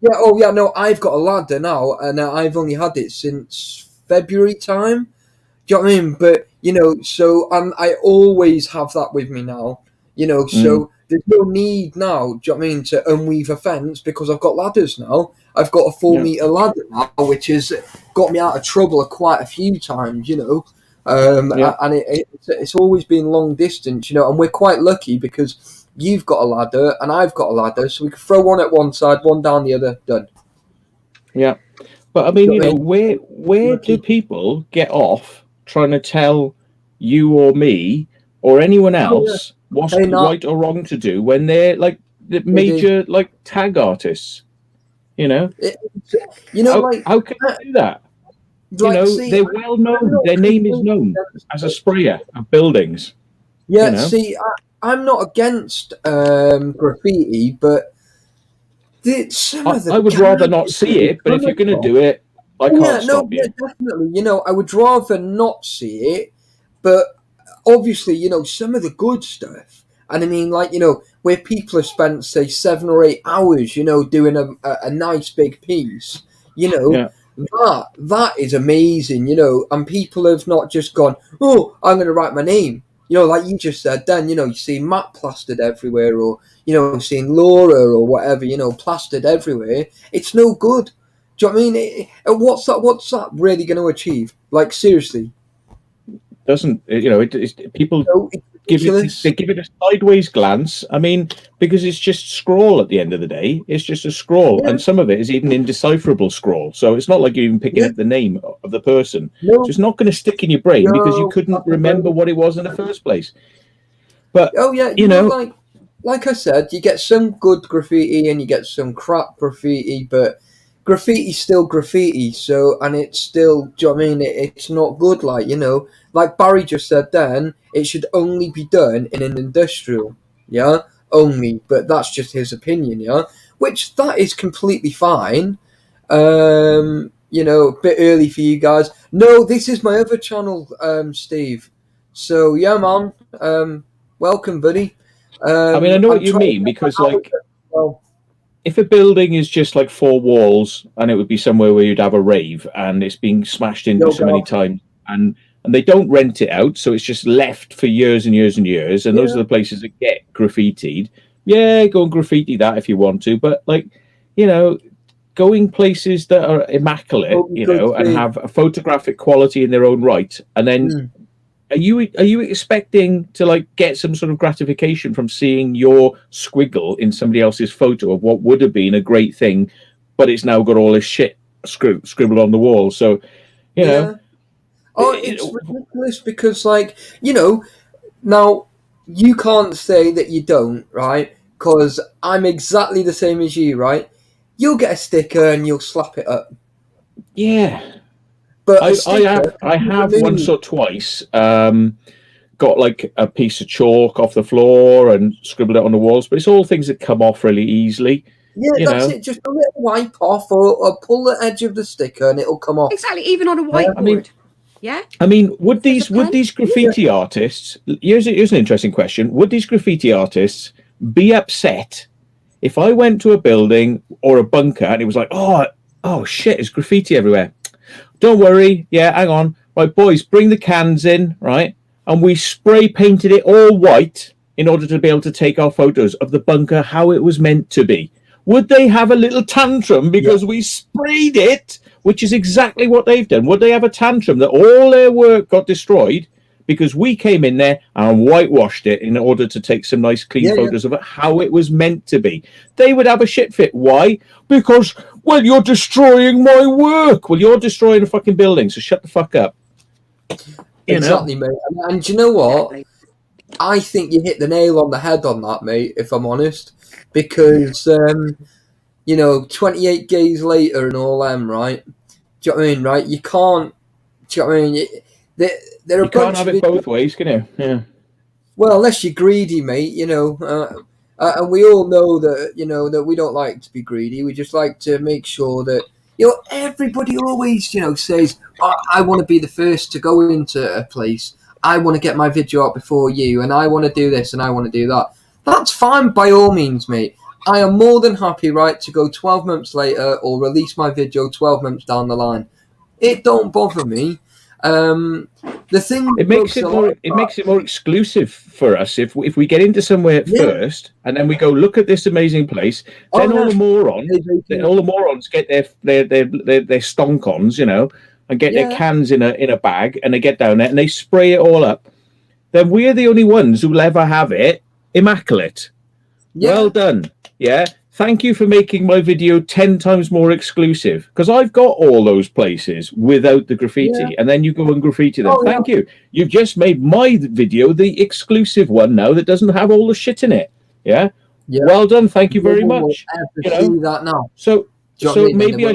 No, I've got a ladder now, and I've only had it since February time. Do you know what I mean? But, you know, so I always have that with me now, you know, so there's no need now, do you know what I mean, to unweave a fence because I've got ladders now. I've got a 4-meter ladder now, which has got me out of trouble quite a few times, you know. And it's always been long distance, you know, and we're quite lucky because you've got a ladder and I've got a ladder, so we can throw one at one side, one down the other, done. Yeah. But I mean, you know, where do people get off trying to tell you or me or anyone else what's right or wrong to do when they're like the major like tag artists? You know, how can you do that? They're well known. Their name is known as a sprayer of buildings. Yeah, see, I'm not against graffiti, but I would rather not see it. But if you're going to do it, I can't stop you. Yeah, definitely. I would rather not see it, but obviously, some of the good stuff. And I mean, where people have spent, say, 7 or 8 hours, doing a nice big piece, that is amazing, and people have not just gone, oh, I'm going to write my name. Like you just said then, you see Matt plastered everywhere, or, seeing Laura or whatever, plastered everywhere. It's no good. Do you know what I mean? What's that really going to achieve? Like, seriously. Doesn't, people give it a sideways glance. I mean, because it's just scroll at the end of the day. It's just a scroll. And some of it is even indecipherable scroll. So it's not like you're even picking up the name of the person. So it's not going to stick in your brain because you couldn't remember what it was in the first place. But, like I said, you get some good graffiti and you get some crap graffiti, but graffiti's still graffiti, and it's still, do you know what I mean? It's not good, like Barry just said then, it should only be done in an industrial, only, but that's just his opinion, which that is completely fine. A bit early for you guys. No, this is my other channel, Steve. So, yeah, man, welcome, buddy. I mean, I know what you mean, because, if a building is just like 4 walls, and it would be somewhere where you'd have a rave, and it's being smashed into so many times, and they don't rent it out, so it's just left for years and years and years, and those are the places that get graffitied. Yeah, go and graffiti that if you want to, but going places that are immaculate, and have a photographic quality in their own right, and then are you expecting to get some sort of gratification from seeing your squiggle in somebody else's photo of what would have been a great thing, but it's now got all this shit scribbled on the wall? So, it's ridiculous because, now you can't say that you don't, right? Because I'm exactly the same as you, right? You'll get a sticker and you'll slap it up. Yeah. But I have once or twice got a piece of chalk off the floor and scribbled it on the walls, but it's all things that come off really easily. Yeah, that's it. Just a little wipe off or pull the edge of the sticker and it'll come off. Exactly, even on a whiteboard. I mean, would these graffiti artists? Here's an interesting question: would these graffiti artists be upset if I went to a building or a bunker and it was like, oh shit, there's graffiti everywhere? Don't worry. Yeah, hang on. Right, boys, bring the cans in, right? And we spray painted it all white in order to be able to take our photos of the bunker how it was meant to be. Would they have a little tantrum because we sprayed it, which is exactly what they've done? Would they have a tantrum that all their work got destroyed because we came in there and whitewashed it in order to take some nice clean photos of it how it was meant to be? They would have a shit fit. Why? Because, well, you're destroying my work. Well, you're destroying a fucking building, so shut the fuck up. Exactly, mate. And do you know what? I think you hit the nail on the head on that, mate, if I'm honest. Because, 28 days later and all them, right? Do you know what I mean, right? You can't, do you know what I mean? You can't have it both ways, can you? Yeah. Well, unless you're greedy, mate, and we all know that, that we don't like to be greedy. We just like to make sure that, everybody always, says, I want to be the first to go into a place. I want to get my video out before you, and I want to do this, and I want to do that. That's fine by all means, mate. I am more than happy, right, to go 12 months later or release my video 12 months down the line. It don't bother me. The thing it makes it more exclusive for us if we get into somewhere first and then we go look at this amazing place. Then all the morons get their stonkons, and get their cans in a bag, and they get down there and they spray it all up. Then we're the only ones who'll ever have it immaculate. Well done. Yeah. Thank you for making my video 10 times more exclusive, because I've got all those places without the graffiti, and then you go and graffiti them. Thank you. You've just made my video the exclusive one now that doesn't have all the shit in it. Yeah. Well done. Thank you very much. See that now. So So maybe I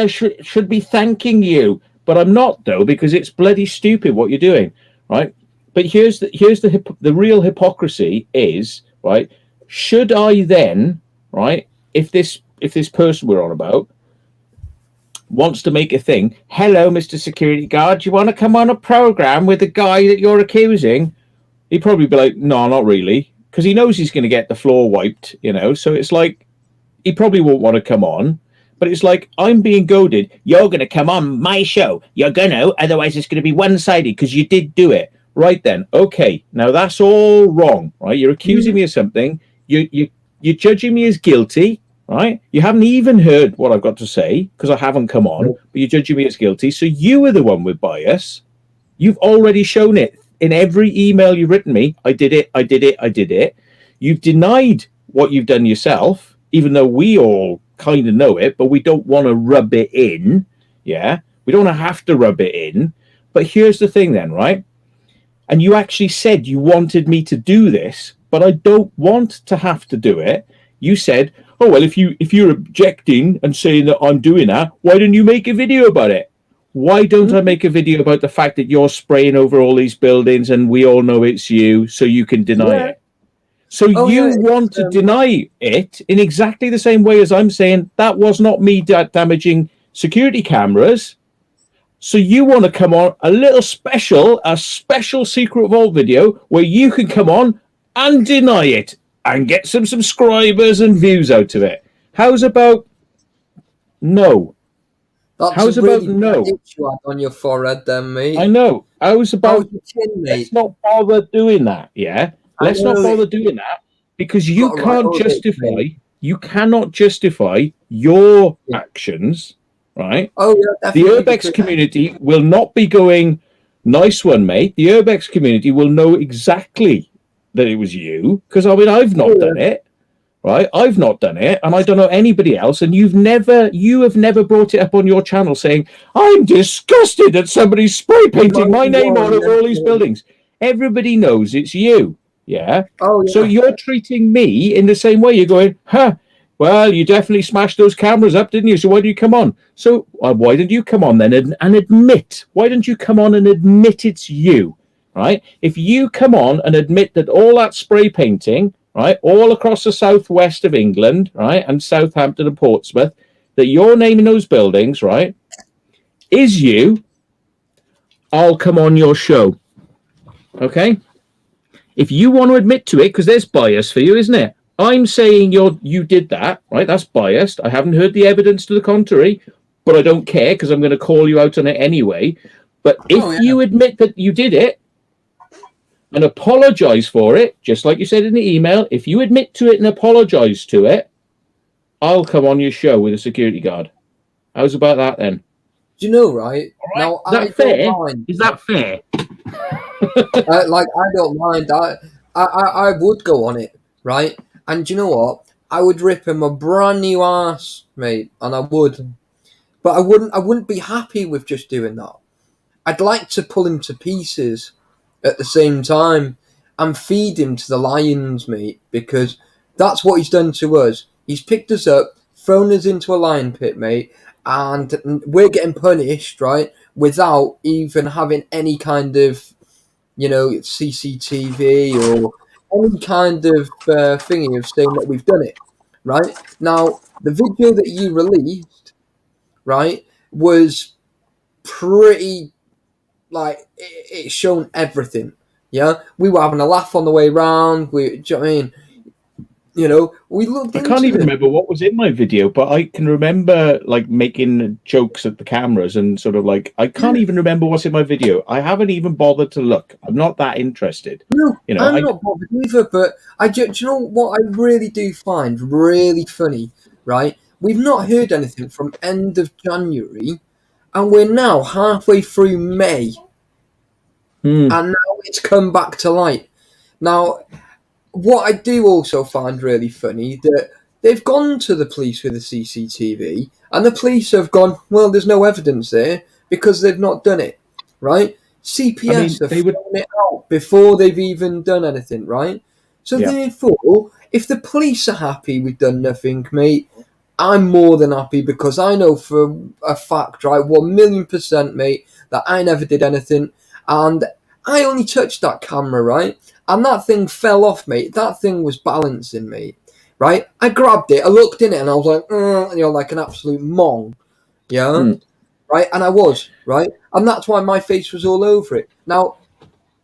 should be thanking you, but I'm not though, because it's bloody stupid what you're doing, right? But here's the real hypocrisy is, right? Should I then, right? If this person we're on about wants to make a thing, hello, Mr. Security Guard, do you want to come on a program with the guy that you're accusing? He'd probably be like, no, not really, because he knows he's going to get the floor wiped, you know. So it's like he probably won't want to come on. But it's like, I'm being goaded. You're going to come on my show. You're going to, otherwise it's going to be one-sided because you did do it. Right then, okay. Now that's all wrong, right? You're accusing me of something. You're judging me as guilty, right? You haven't even heard what I've got to say because I haven't come on, but you're judging me as guilty. So you are the one with bias. You've already shown it in every email you've written me. I did it. You've denied what you've done yourself, even though we all kind of know it, but we don't want to rub it in. Yeah, we don't have to rub it in. But here's the thing then, right? And you actually said you wanted me to do this, but I don't want to have to do it. You said, oh, well, if you're objecting and saying that I'm doing that, why don't you make a video about it? Why don't I make a video about the fact that you're spraying over all these buildings and we all know it's you, so you can deny it? So you want to deny it in exactly the same way as I'm saying that was not me damaging security cameras. So you want to come on a special secret vault video where you can come on and deny it and get some subscribers and views out of it. How's about no? How's about no? You had on your forehead, then, mate. I know. How's about let's not bother doing that? Yeah. Let's not bother doing that because you can't justify. You cannot justify your actions, right? Oh yeah, the Urbex community will not be going, nice one, mate. The Urbex community will know exactly that it was you because I mean I've not done it, right? I've not done it, and I don't know anybody else. And you have never brought it up on your channel saying I'm disgusted that somebody's spray painting my name all over all these buildings. Everybody knows it's you. Yeah. Oh, yeah. So you're treating me in the same way. You're going, well, you definitely smashed those cameras up, didn't you? So why do you come on? So why don't you come on then and admit? Why don't you come on and admit it's you, right? If you come on and admit that all that spray painting, right, all across the southwest of England, right, and Southampton and Portsmouth, that you're naming those buildings, right, is you, I'll come on your show. Okay? If you want to admit to it, because there's bias for you, isn't it? I'm saying you did that, right? That's biased. I haven't heard the evidence to the contrary, but I don't care because I'm going to call you out on it anyway. But if you admit that you did it and apologize for it, just like you said in the email, if you admit to it and apologize to it, I'll come on your show with a security guard. How's about that then? Do you know, right? Now, is that fair? Is that fair? Like, I don't mind. I would go on it, right? And do you know what? I would rip him a brand new ass, mate, and I would. But I wouldn't be happy with just doing that. I'd like to pull him to pieces at the same time and feed him to the lions, mate, because that's what he's done to us. He's picked us up, thrown us into a lion pit, mate, and we're getting punished, right, without even having any kind of, you know, CCTV or any kind of thingy of saying that we've done it, right? Now, the video that you released, right, was pretty, like, it's shown everything, yeah? We were having a laugh on the way round, do you know what I mean? You know, we looked. I can't even remember what was in my video, but I can remember like making jokes at the cameras and sort of like I can't even remember what's in my video. I haven't even bothered to look. I'm not that interested. No, you know, I'm not bothered either. But do you know what I really do find really funny? Right, we've not heard anything from end of January, and we're now halfway through May, and now it's come back to light. Now. What I do also find really funny that they've gone to the police with the CCTV and the police have gone, well, there's no evidence there because they've not done it, right? CPS have thrown it out before they've even done anything, right? So therefore, if the police are happy we've done nothing, mate, I'm more than happy because I know for a fact, right, 1,000,000%, mate, that I never did anything. And I only touched that camera, right? And that thing fell off, mate. That thing was balancing, mate. Right? I grabbed it, I looked in it, and I was like, like an absolute mong. Yeah? Right? And I was, right? And that's why my face was all over it. Now,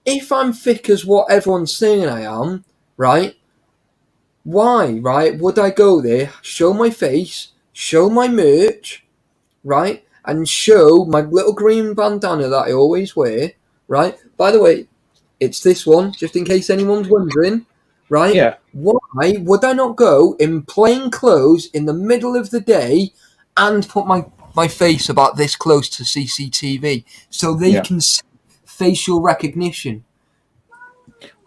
if I'm thick as what everyone's saying I am, right? Why, right? Would I go there, show my face, show my merch, right? And show my little green bandana that I always wear, right? By the way, it's this one, just in case anyone's wondering, right? Yeah. Why would I not go in plain clothes in the middle of the day and put my face about this close to CCTV so they can see facial recognition?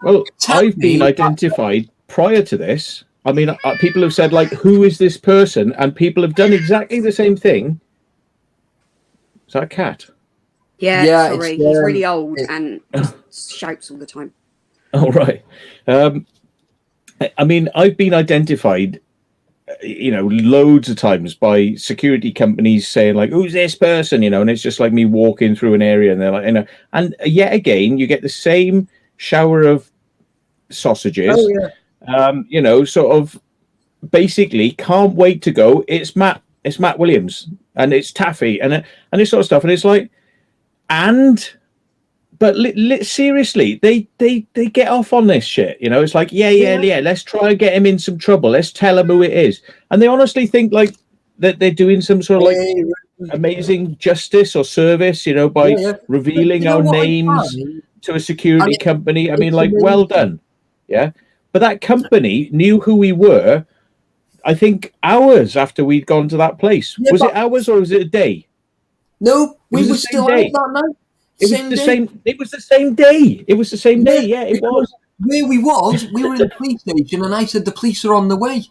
Well, I've been identified prior to this. I mean, people have said, like, who is this person? And people have done exactly the same thing. Is that a cat? Yeah, sorry. He's really old and shouts all the time. Oh, right. I mean, I've been identified, loads of times by security companies saying, like, who's this person? And it's just like me walking through an area and they're like, and yet again, you get the same shower of sausages. Oh, yeah. Sort of basically can't wait to go. It's Matt Williams and it's Taffy and this sort of stuff. And it's like, but seriously, they get off on this shit. It's like, yeah. Let's try and get him in some trouble. Let's tell him who it is. And they honestly think like that they're doing some sort of like amazing justice or service, by revealing our names to a security company. I mean, like, well done. Yeah. But that company knew who we were, I think, hours after we'd gone to that place. Yeah, was it hours or was it a day? No, we were still out that night. It was the same day. It was the same day. Yeah, it was. Where we were in the police station, and I said the police are on the way.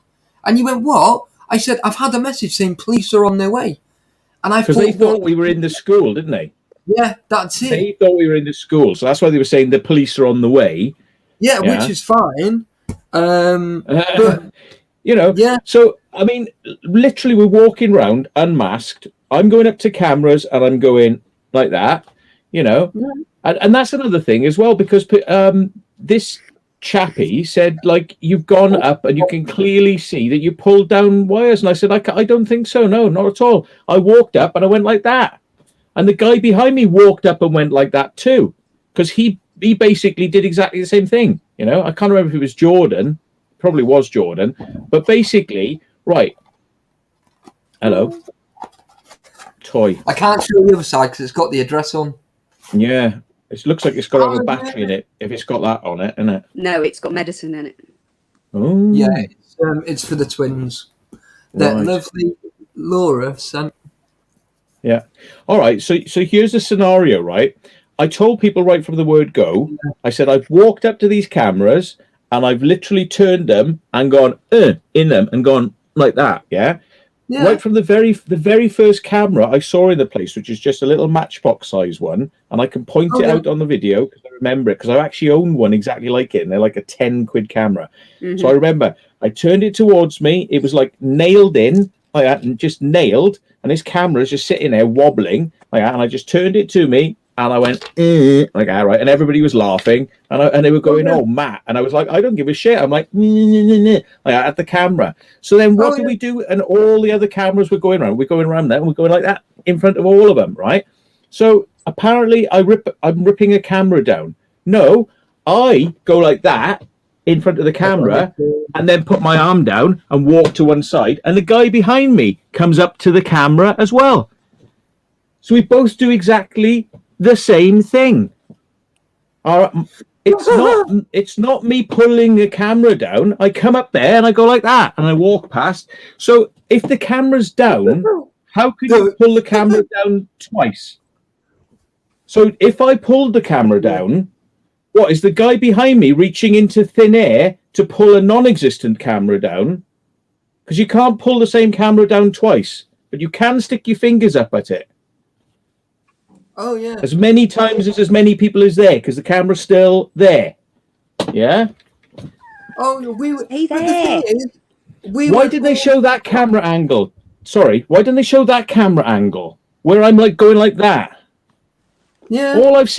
And you went, what? I said, I've had a message saying police are on their way. And I thought, they thought we were in the school, didn't they? Yeah, that's it. They thought we were in the school, so that's why they were saying the police are on the way. Yeah, which is fine. But, So I mean, literally, we're walking around unmasked. I'm going up to cameras and I'm going like that, and that's another thing as well, because this chappie said, like, you've gone up and you can clearly see that you pulled down wires, and I said, I don't think so. No, not at all. I walked up and I went like that, and the guy behind me walked up and went like that too, because he basically did exactly the same thing. I can't remember if it was Jordan. Probably was Jordan. But basically, right. Hello. Toy. I can't show the other side because it's got the address on. Yeah. It looks like it's got a battery in it, if it's got that on it, isn't it? No, it's got medicine in it. Oh. Yeah, it's for the twins. That lovely Laura sent. Yeah. All right. So here's the scenario, right? I told people right from the word go. I said, I've walked up to these cameras and I've literally turned them and gone in them and gone like that. Yeah. Right from the very first camera I saw in the place, which is just a little matchbox size one. And I can point it out on the video because I remember it, because I actually own one exactly like it. And they're like a 10 quid camera. Mm-hmm. So I remember I turned it towards me. It was like nailed in like that, and just nailed. And this camera is just sitting there wobbling like that. And I just turned it to me. And I went, like, all right. And everybody was laughing. And they were going, oh, Matt. And I was like, I don't give a shit. I'm like, like at the camera. So then what do we do? And all the other cameras were going around. We're going around there and we're going like that in front of all of them, right? So apparently I'm ripping a camera down. No, I go like that in front of the camera and then put my arm down and walk to one side. And the guy behind me comes up to the camera as well. So we both do exactly the same thing. It's not me pulling the camera down. I come up there and I go like that and I walk past. So if the camera's down, how could you pull the camera down twice? So if I pulled the camera down, what is the guy behind me reaching into thin air to pull a non-existent camera down? Because you can't pull the same camera down twice, but you can stick your fingers up at it. Oh, yeah. As many times as many people is there, because the camera's still there. Yeah? Oh, we were... Hey there. Why did they show that camera angle? Sorry, why didn't they show that camera angle where I'm like going like that? Yeah. All I've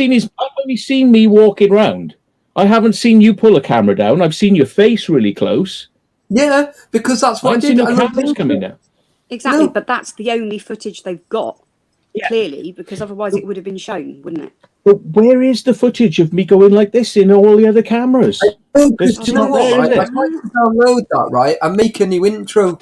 only seen me walking around. I haven't seen you pull a camera down. I've seen your face really close. Yeah, because that's what I did. Seen no cameras coming down. Exactly, but that's the only footage they've got, clearly, because otherwise it would have been shown, wouldn't it? But where is the footage of me going like this in all the other cameras? Because you know what, right? I'd like to download that, right, and make a new intro.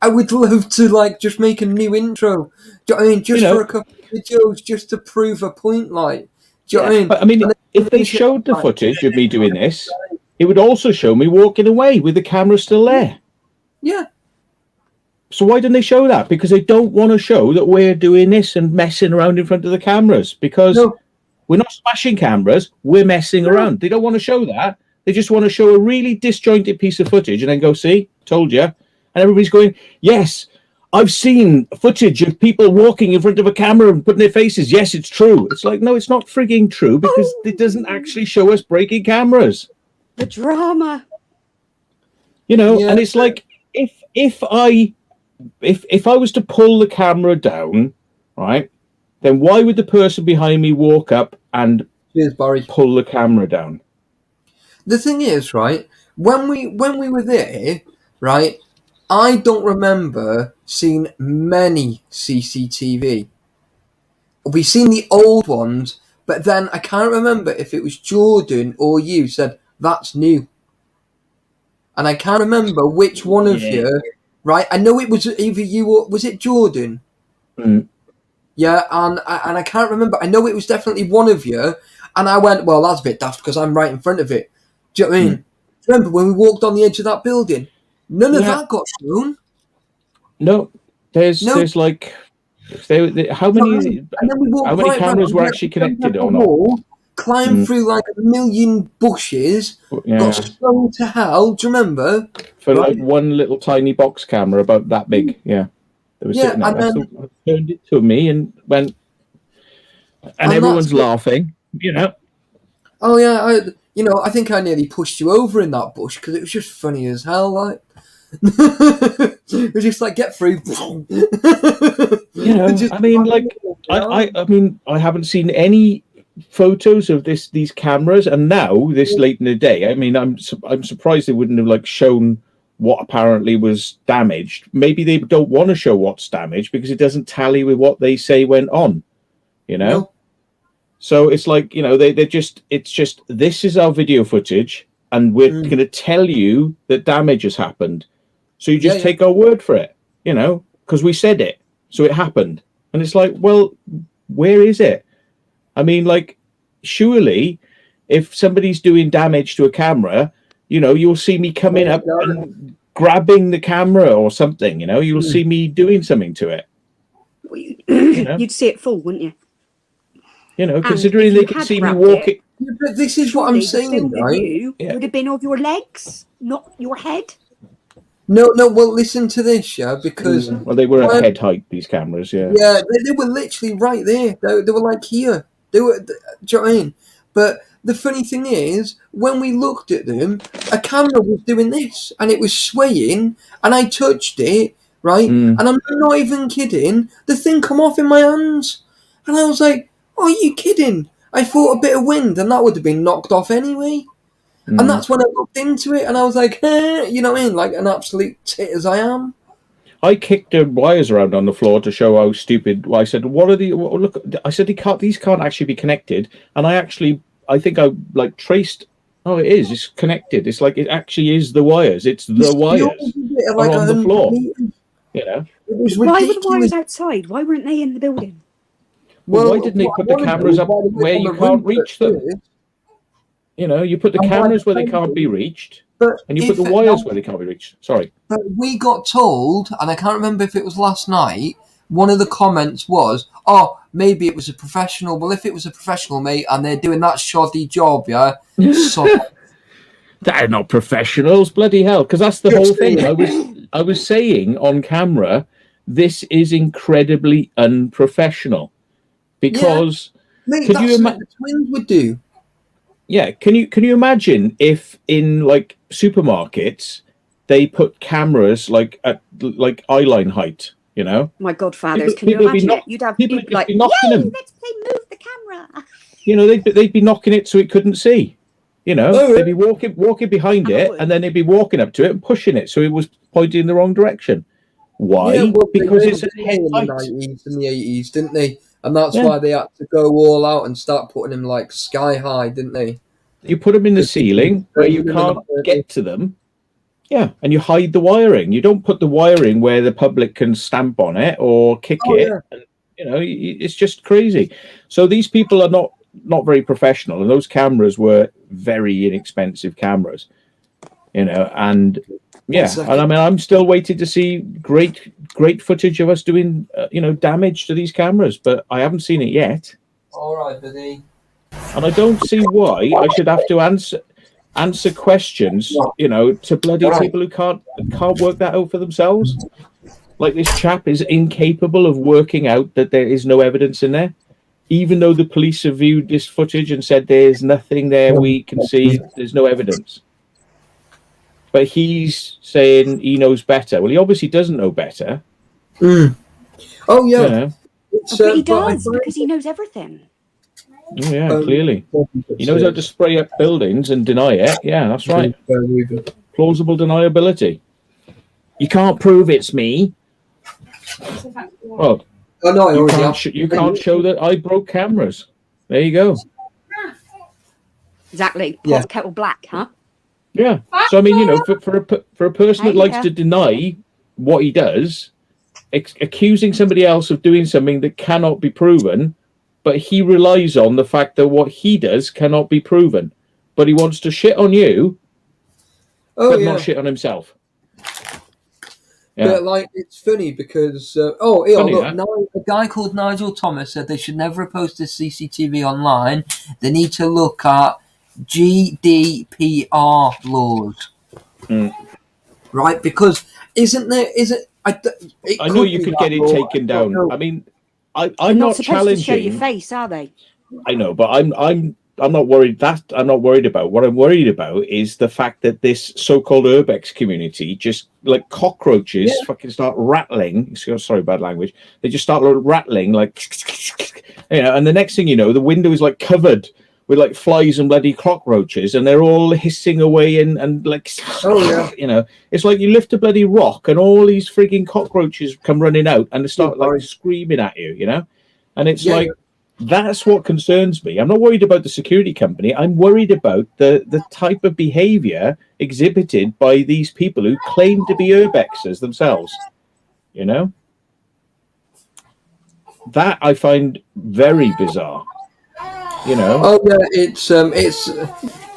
I would love to, like, just make a new intro. Do you know what I mean? Just for a couple of videos, just to prove a point, like. Do you know what I mean? But, I mean, if they showed the footage of me doing this, it would also show me walking away with the camera still there. Yeah. So why didn't they show that? Because they don't want to show that we're doing this and messing around in front of the cameras. Because we're not smashing cameras, we're messing around. They don't want to show that. They just want to show a really disjointed piece of footage and then go, see, told you. And everybody's going, yes, I've seen footage of people walking in front of a camera and putting their faces. Yes, it's true. It's like, no, it's not frigging true because it doesn't actually show us breaking cameras. The drama. You know, and it's like, if I was to pull the camera down, right, then why would the person behind me walk up and pull the camera down? The thing is, right, when we were there, right, I don't remember seeing many CCTV. We've seen the old ones, but then I can't remember if it was Jordan or you said, that's new. And I can't remember which one of you, right? I know it was either you or... Was it Jordan? Mm. Yeah, and I can't remember. I know it was definitely one of you. And I went, well, that's a bit daft because I'm right in front of it. Do you know what I mean? Remember when we walked on the edge of that building? None of that got shown. No, there's like... how many cameras were actually connected or not? Climbed through like a million bushes, got stung to hell. Do you remember? For like one little tiny box camera about that big, They were sitting there. I turned it to me and went, and everyone's laughing, you know. Oh yeah, I think I nearly pushed you over in that bush because it was just funny as hell. Like, it was just like get through. You know, I mean, like, I mean, I haven't seen any photos of these cameras, and now this late in the day, I mean, I'm surprised they wouldn't have like shown what apparently was damaged. Maybe they don't want to show what's damaged because it doesn't tally with what they say went on, you know. No. So it's like, you know, it's just this is our video footage and we're going to tell you that damage has happened, so you just take our word for it, you know, because we said it, so it happened. And it's like, well, where is it? I mean, like, surely if somebody's doing damage to a camera, you know, you'll see me coming up and grabbing the camera or something, you know, you'll see me doing something to it. Well, you'd see it full, wouldn't you? You know, considering they could see me walking. But this is what I'm saying, right? You would have been of your legs, not your head. No, well, listen to this, because... Well, they were at head height, these cameras, Yeah, they were literally right there. They were like here. They were, do you know what I mean? But the funny thing is, when we looked at them, a camera was doing this, and it was swaying, and I touched it, right? And I'm not even kidding. The thing come off in my hands. And I was like, oh, are you kidding? I thought a bit of wind, and that would have been knocked off anyway. And that's when I looked into it, and I was like, you know what I mean? Like an absolute tit as I am. I kicked the wires around on the floor to show how stupid. I said, "What are the look?" I said, "These can't actually be connected." And I think I like traced. Oh, it is. It's connected. It's like it actually is the wires. It's the wires like on the floor. You know. Why were the wires outside? Why weren't they in the building? Well, why didn't they put the cameras up where you can't reach them? You know, you put the cameras where they can't be reached, and you put the wires where they can't be reached. Sorry. But we got told, and I can't remember if it was last night, one of the comments was, oh, maybe it was a professional. Well, if it was a professional, mate, and they're doing that shoddy job, They're not professionals, bloody hell, because that's the whole thing. I was saying on camera, this is incredibly unprofessional. Because mate, that's what the twins would do. Yeah, can you imagine if in like supermarkets they put cameras like at like eye line height. You know, my godfathers, can you imagine it? You'd have people like, be knocking yay, them. let's play move the camera. You know, they'd be knocking it so it couldn't see. You know, they'd be walking behind it, and then they'd be walking up to it and pushing it so it was pointing in the wrong direction. Why? Yeah, well, because it's in the 90s and the 80s, didn't they? And that's why they had to go all out and start putting them like sky high, didn't they? You put them in the ceiling where you can't get to them. Yeah, and you hide the wiring. You don't put the wiring where the public can stamp on it or kick it. Yeah. And, you know, it's just crazy. So these people are not very professional, and those cameras were very inexpensive cameras. You know, and yeah, and I mean, I'm still waiting to see great footage of us doing, damage to these cameras, but I haven't seen it yet. All right, buddy. And I don't see why I should have to answer questions, to bloody people who can't work that out for themselves. Like this chap is incapable of working out that there is no evidence in there, even though the police have viewed this footage and said there's nothing there we can see, there's no evidence. But he's saying he knows better. Well, he obviously doesn't know better. Mm. Oh, yeah. You know? But he does, because he knows everything. Oh, yeah, clearly. He knows how to spray up buildings and deny it. Yeah, that's right. Plausible deniability. You can't prove it's me. Well, you can't show that I broke cameras. There you go. Exactly. Pot kettle black, huh? Yeah. So I mean, for a person that likes to deny what he does, accusing somebody else of doing something that cannot be proven, but he relies on the fact that what he does cannot be proven, but he wants to shit on you, but not shit on himself. Yeah. But like, it's funny because a guy called Nigel Thomas said they should never post this CCTV online. They need to look at GDPR laws, right? Because I know you could get it taken down. I mean, I'm not challenging. To show your face, are they? I know, but I'm not worried. I'm not worried about. What I'm worried about is the fact that this so-called urbex community, just like cockroaches, fucking start rattling. Sorry, bad language. They just start rattling like, and the next thing you know, the window is like covered with like flies and bloody cockroaches, and they're all hissing away and like, it's like you lift a bloody rock and all these freaking cockroaches come running out and they start like screaming at you, and it's like, that's what concerns me. I'm not worried about the security company. I'm worried about the type of behavior exhibited by these people who claim to be urbexers themselves, that I find very bizarre. Oh yeah,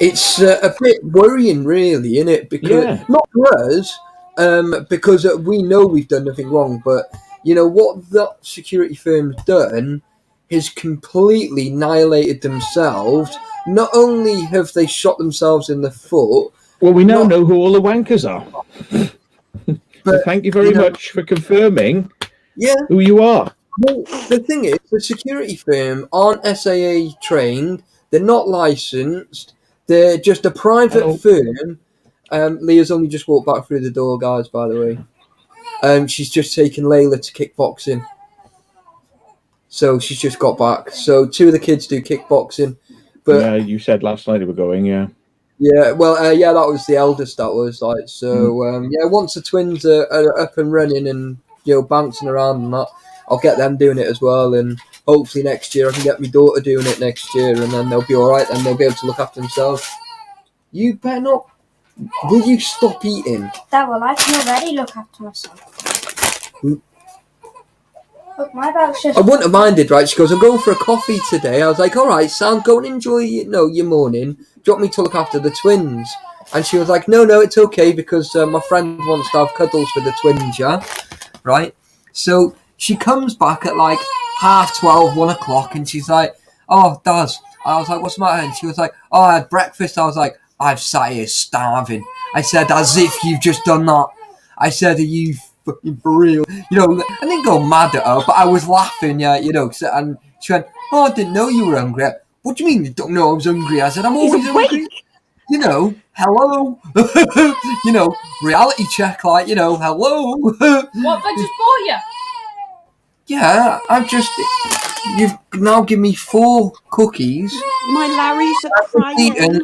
it's a bit worrying, really, isn't it? Because not for us, because we know we've done nothing wrong, but what that security firm's done has completely annihilated themselves. Not only have they shot themselves in the foot. Well, we now know who all the wankers are. But thank you very much for confirming who you are. Well, the thing is, the security firm aren't SAA trained. They're not licensed. They're just a private firm. Leah's only just walked back through the door, guys, by the way. She's just taken Layla to kickboxing. So she's just got back. So 2 of the kids do kickboxing. But yeah, you said last night they were going, yeah. Yeah, well, that was the eldest, that was like. So, once the twins are up and running and, bouncing around and that, I'll get them doing it as well, and hopefully next year I can get my daughter doing it next year, and then they'll be all right, and they'll be able to look after themselves. You better not. Will you stop eating? Dad, well, I can already look after myself. Look, my bag's just... I wouldn't have minded, right? She goes, I'm going for a coffee today. I was like, all right, Sam, go and enjoy your morning. Do you want me to look after the twins? And she was like, no, it's okay, because my friend wants to have cuddles with the twins, yeah? Right? So she comes back at like 12:30, 1 o'clock, and she's like, oh, Daz. I was like, what's the matter? And she was like, oh, I had breakfast. I was like, I've sat here starving. I said, as if you've just done that. I said, are you fucking for real? I didn't go mad at her, but I was laughing, and she went, oh, I didn't know you were hungry. What do you mean you don't know I was hungry? I said, I'm always hungry. you know, hello, you know, reality check, like, you know, hello. What, they just bought you? Yeah, you've now given me 4 cookies. My Larry's a crying.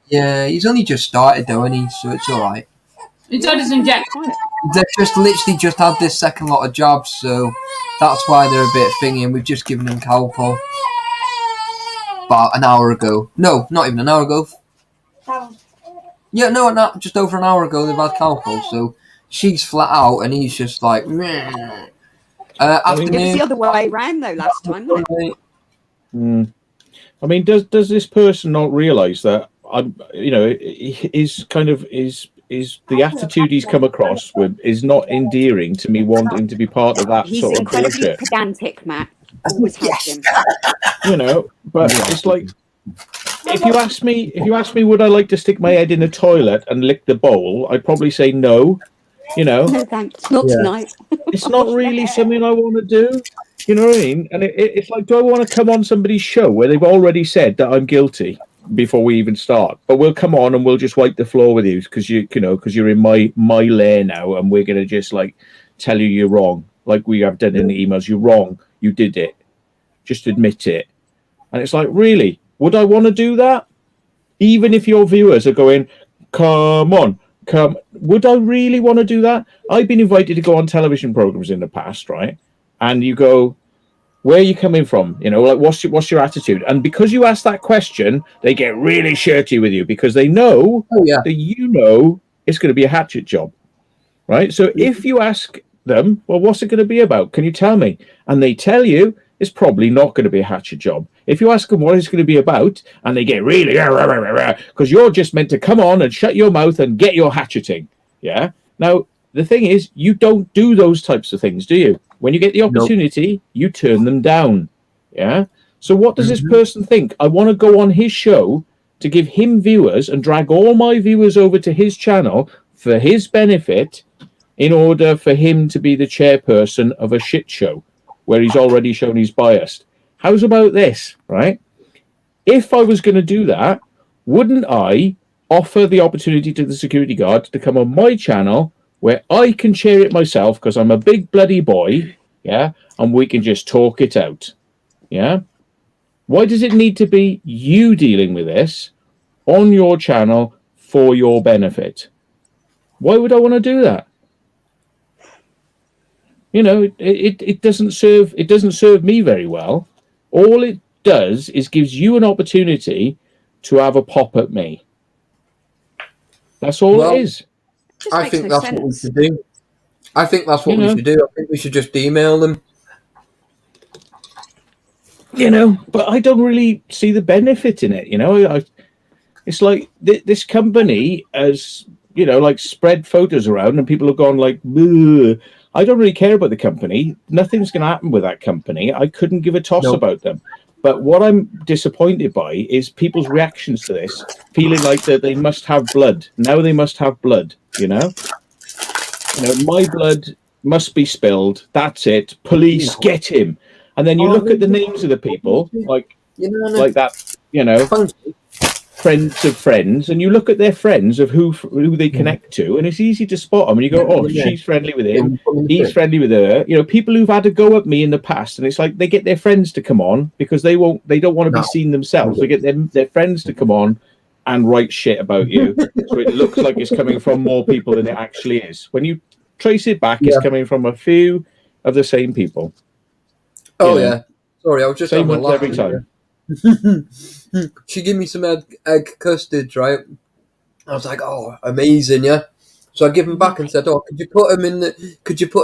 Yeah, he's only just started though, and so it's alright. It's had his injection. They've just literally just had this second lot of jobs, so that's why they're a bit thingy, and we've just given them Calpol about an hour ago. No, not even an hour ago. Yeah, no, not just over an hour ago they've had Calpol, so she's flat out, and he's just like, meh. It was the other way around though last time, wasn't it? I mean, does this person not realise that is the attitude he's come across with is not endearing to me, wanting to be part of that He's sort of incredibly bullshit. pedantic, Matt. Always has been. You know, but it's like if you ask me, would I like to stick my head in a toilet and lick the bowl? I'd probably say no. You know, no thanks, not tonight. It's not really something I want to do. You know what I mean? And it's like, do I want to come on somebody's show where they've already said that I'm guilty before we even start? But we'll come on and we'll just wipe the floor with you because you're in my lair now, and we're gonna just like tell you you're wrong, like we have done in the emails. You're wrong. You did it. Just admit it. And it's like, really, would I want to do that? Even if your viewers are going, come on. Would I really want to do that? I've been invited to go on television programs in the past, right? And you go, where are you coming from? You know, like what's your attitude? And because you ask that question, they get really shirty with you because they know that you know it's going to be a hatchet job, right? So if you ask them, well, what's it going to be about? Can you tell me? And they tell you, it's probably not going to be a hatchet job. If you ask them what it's going to be about, and they get really, because you're just meant to come on and shut your mouth and get your hatcheting. Yeah. Now, the thing is, you don't do those types of things, do you? When you get the opportunity, you turn them down. Yeah. So what does this person think? I want to go on his show to give him viewers and drag all my viewers over to his channel for his benefit in order for him to be the chairperson of a shit show where he's already shown he's biased. How's about this, right? If I was going to do that, wouldn't I offer the opportunity to the security guard to come on my channel where I can chair it myself because I'm a big bloody boy, yeah, and we can just talk it out, yeah? Why does it need to be you dealing with this on your channel for your benefit? Why would I want to do that? You know, it doesn't serve me very well. All it does is gives you an opportunity to have a pop at me. That's all it is. I think that's what we should do. I think that's what we should do. I think we should just email them. You know, but I don't really see the benefit in it. You know, it's like this company has, you know, like spread photos around and people have gone like, bleh. I don't really care about the company. Nothing's going to happen with that company. I couldn't give a toss about them. But what I'm disappointed by is people's reactions to this, feeling like that they must have blood. Now they must have blood, you know? You know, my blood must be spilled. That's it. Police, get him. And then you look at the names of the people, like that, you know, friends of friends, and you look at their friends of who they connect to, and it's easy to spot them. And you go, oh, she's friendly with him, he's friendly with her. You know, people who've had a go at me in the past, and it's like they get their friends to come on because they don't want to be seen themselves. They get their friends to come on and write shit about you, so it looks like it's coming from more people than it actually is. When you trace it back, it's coming from a few of the same people. Oh yeah, sorry, I was just same ones every time. She gave me some egg custards, right? I was like, oh, amazing, yeah. So I give them back and said, oh, could you put them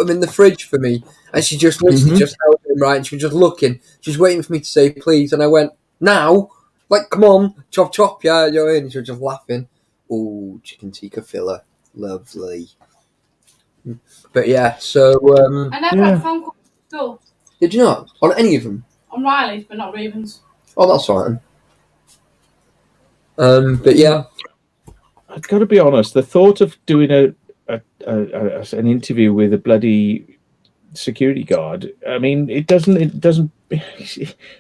in the fridge for me? And she just literally just held them, right, and she was just looking. She was waiting for me to say please, and I went, now? Like, come on, chop chop, yeah, you know what I mean? She was just laughing. Oh, chicken tikka filler, lovely. But yeah, so I never had a phone call from school. Did you not? On any of them? On Riley's, but not Ravens. Oh, that's fine. But yeah, I've got to be honest. The thought of doing an interview with a bloody security guard. I mean, it doesn't.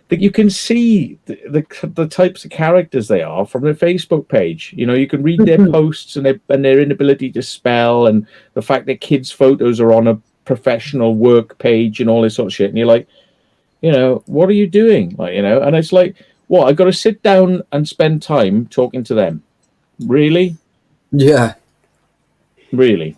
You can see the types of characters they are from their Facebook page. You know, you can read their posts and their inability to spell, and the fact that kids' photos are on a professional work page and all this sort of shit. And you're like, you know, what are you doing? Like, you know, and it's like, what? I got to sit down and spend time talking to them. Really? Yeah. Really.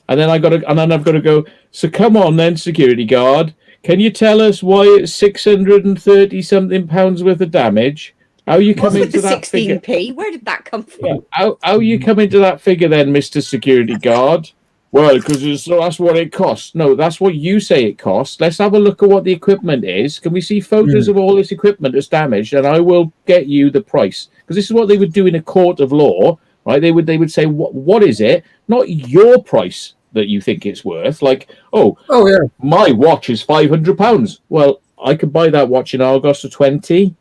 And then I've got to go. So come on, then, security guard. Can you tell us why it's 630 something pounds worth of damage? How you come into that 16p? Figure? Where did that come from? Yeah. How you come into that figure then, Mr. Security Guard? Well, because that's what it costs. No, that's what you say it costs. Let's have a look at what the equipment is. Can we see photos of all this equipment that's damaged? And I will get you the price. Because this is what they would do in a court of law, right? They would say, what is it? Not your price that you think it's worth. Like, oh yeah, my watch is £500. Well, I could buy that watch in Argos for 20.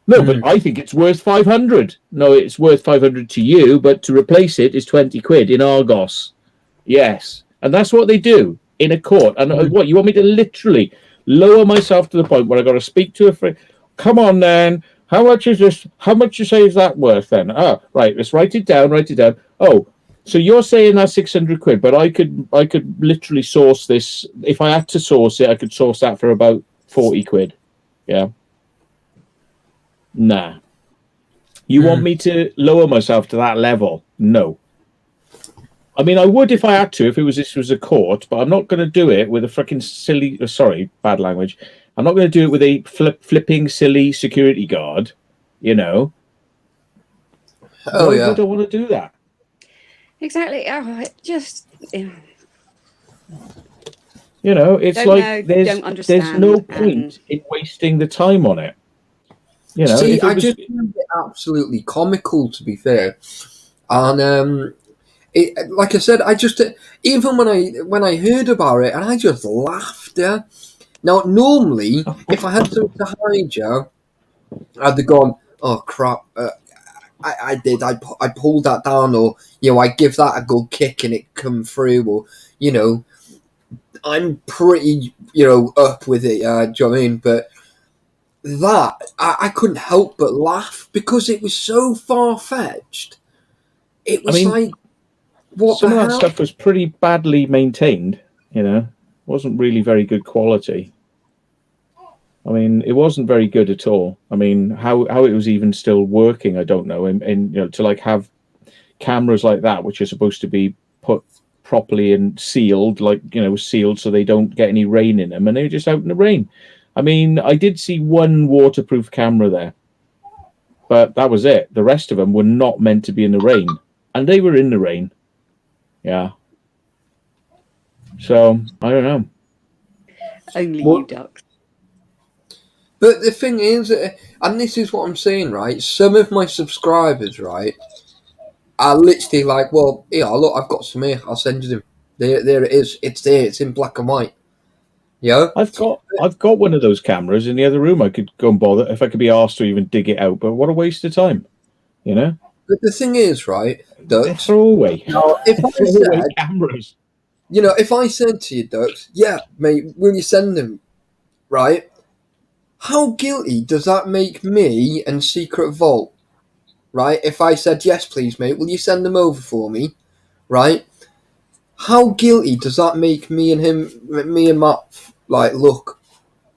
No, but I think it's worth 500. No, it's worth 500 to you, but to replace it is 20 quid in Argos. Yes, and that's what they do in a court. And what, you want me to literally lower myself to the point where I got to speak to a friend? Come on, then. How much is this? How much you say is that worth then? Ah, right. Let's write it down. Oh, so you're saying that's 600 quid, but I could literally source this. If I had to source it, I could source that for about 40 quid. Yeah. Nah. You want me to lower myself to that level? No. I mean, I would if I had to, if this was a court, but I'm not going to do it with a freaking silly. Sorry, bad language. I'm not going to do it with a flipping silly security guard. You know. Oh yeah. I don't want to do that. Exactly. Oh, it just. You know, it's there's no point in wasting the time on it. You know, see, I just find it absolutely comical, to be fair, and like I said, I just even when I heard about it, and I just laughed. Yeah. Now, normally, if I had something to hide you, I'd have gone, "Oh crap! I pulled that down," or I give that a good kick and it come through, or I'm pretty up with it. Do you know what I mean? But that I couldn't help but laugh because it was so far fetched. It was like. Some of that stuff was pretty badly maintained, wasn't really very good quality. I mean, it wasn't very good at all. I mean, how it was even still working, I don't know. And to like have cameras like that, which are supposed to be put properly and sealed, sealed so they don't get any rain in them, and they were just out in the rain. I mean, I did see one waterproof camera there, but that was it. The rest of them were not meant to be in the rain, and they were in the rain. Yeah. So, I don't know. Only you ducks. But the thing is, and this is what I'm saying, right? Some of my subscribers, right, are literally like, well, yeah, look, I've got some here. I'll send you them. There it is. It's there. It's in black and white. Yeah. I've got one of those cameras in the other room. I could go and bother if I could be asked to even dig it out. But what a waste of time, But the thing is, right, Dux, throw away. If I said cameras, if I said to you, Dux, yeah, mate, will you send them? Right? How guilty does that make me and Secret Vault? Right? If I said, yes, please, mate, will you send them over for me? Right? How guilty does that make me and Matt, look?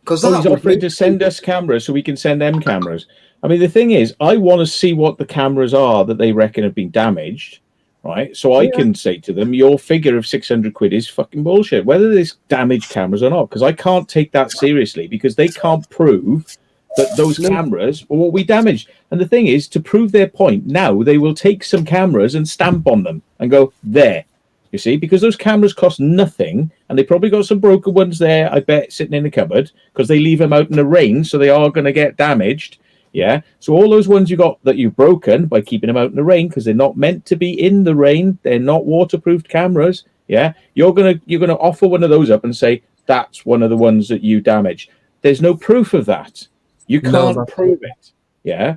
Because he's offering to send us cameras so we can send them cameras. I mean, the thing is, I want to see what the cameras are that they reckon have been damaged, right? So I can say to them, your figure of 600 quid is fucking bullshit, whether there's damaged cameras or not, because I can't take that seriously because they can't prove that those cameras were what we damaged. And the thing is, to prove their point, now they will take some cameras and stamp on them and go, there. You see, because those cameras cost nothing, and they probably got some broken ones there, I bet, sitting in the cupboard, because they leave them out in the rain, so they are going to get damaged. Yeah, so all those ones you got that you've broken by keeping them out in the rain because they're not meant to be in the rain, they're not waterproofed cameras. Yeah, you're gonna offer one of those up and say that's one of the ones that you damaged. There's no proof of that. You can't prove it. Yeah,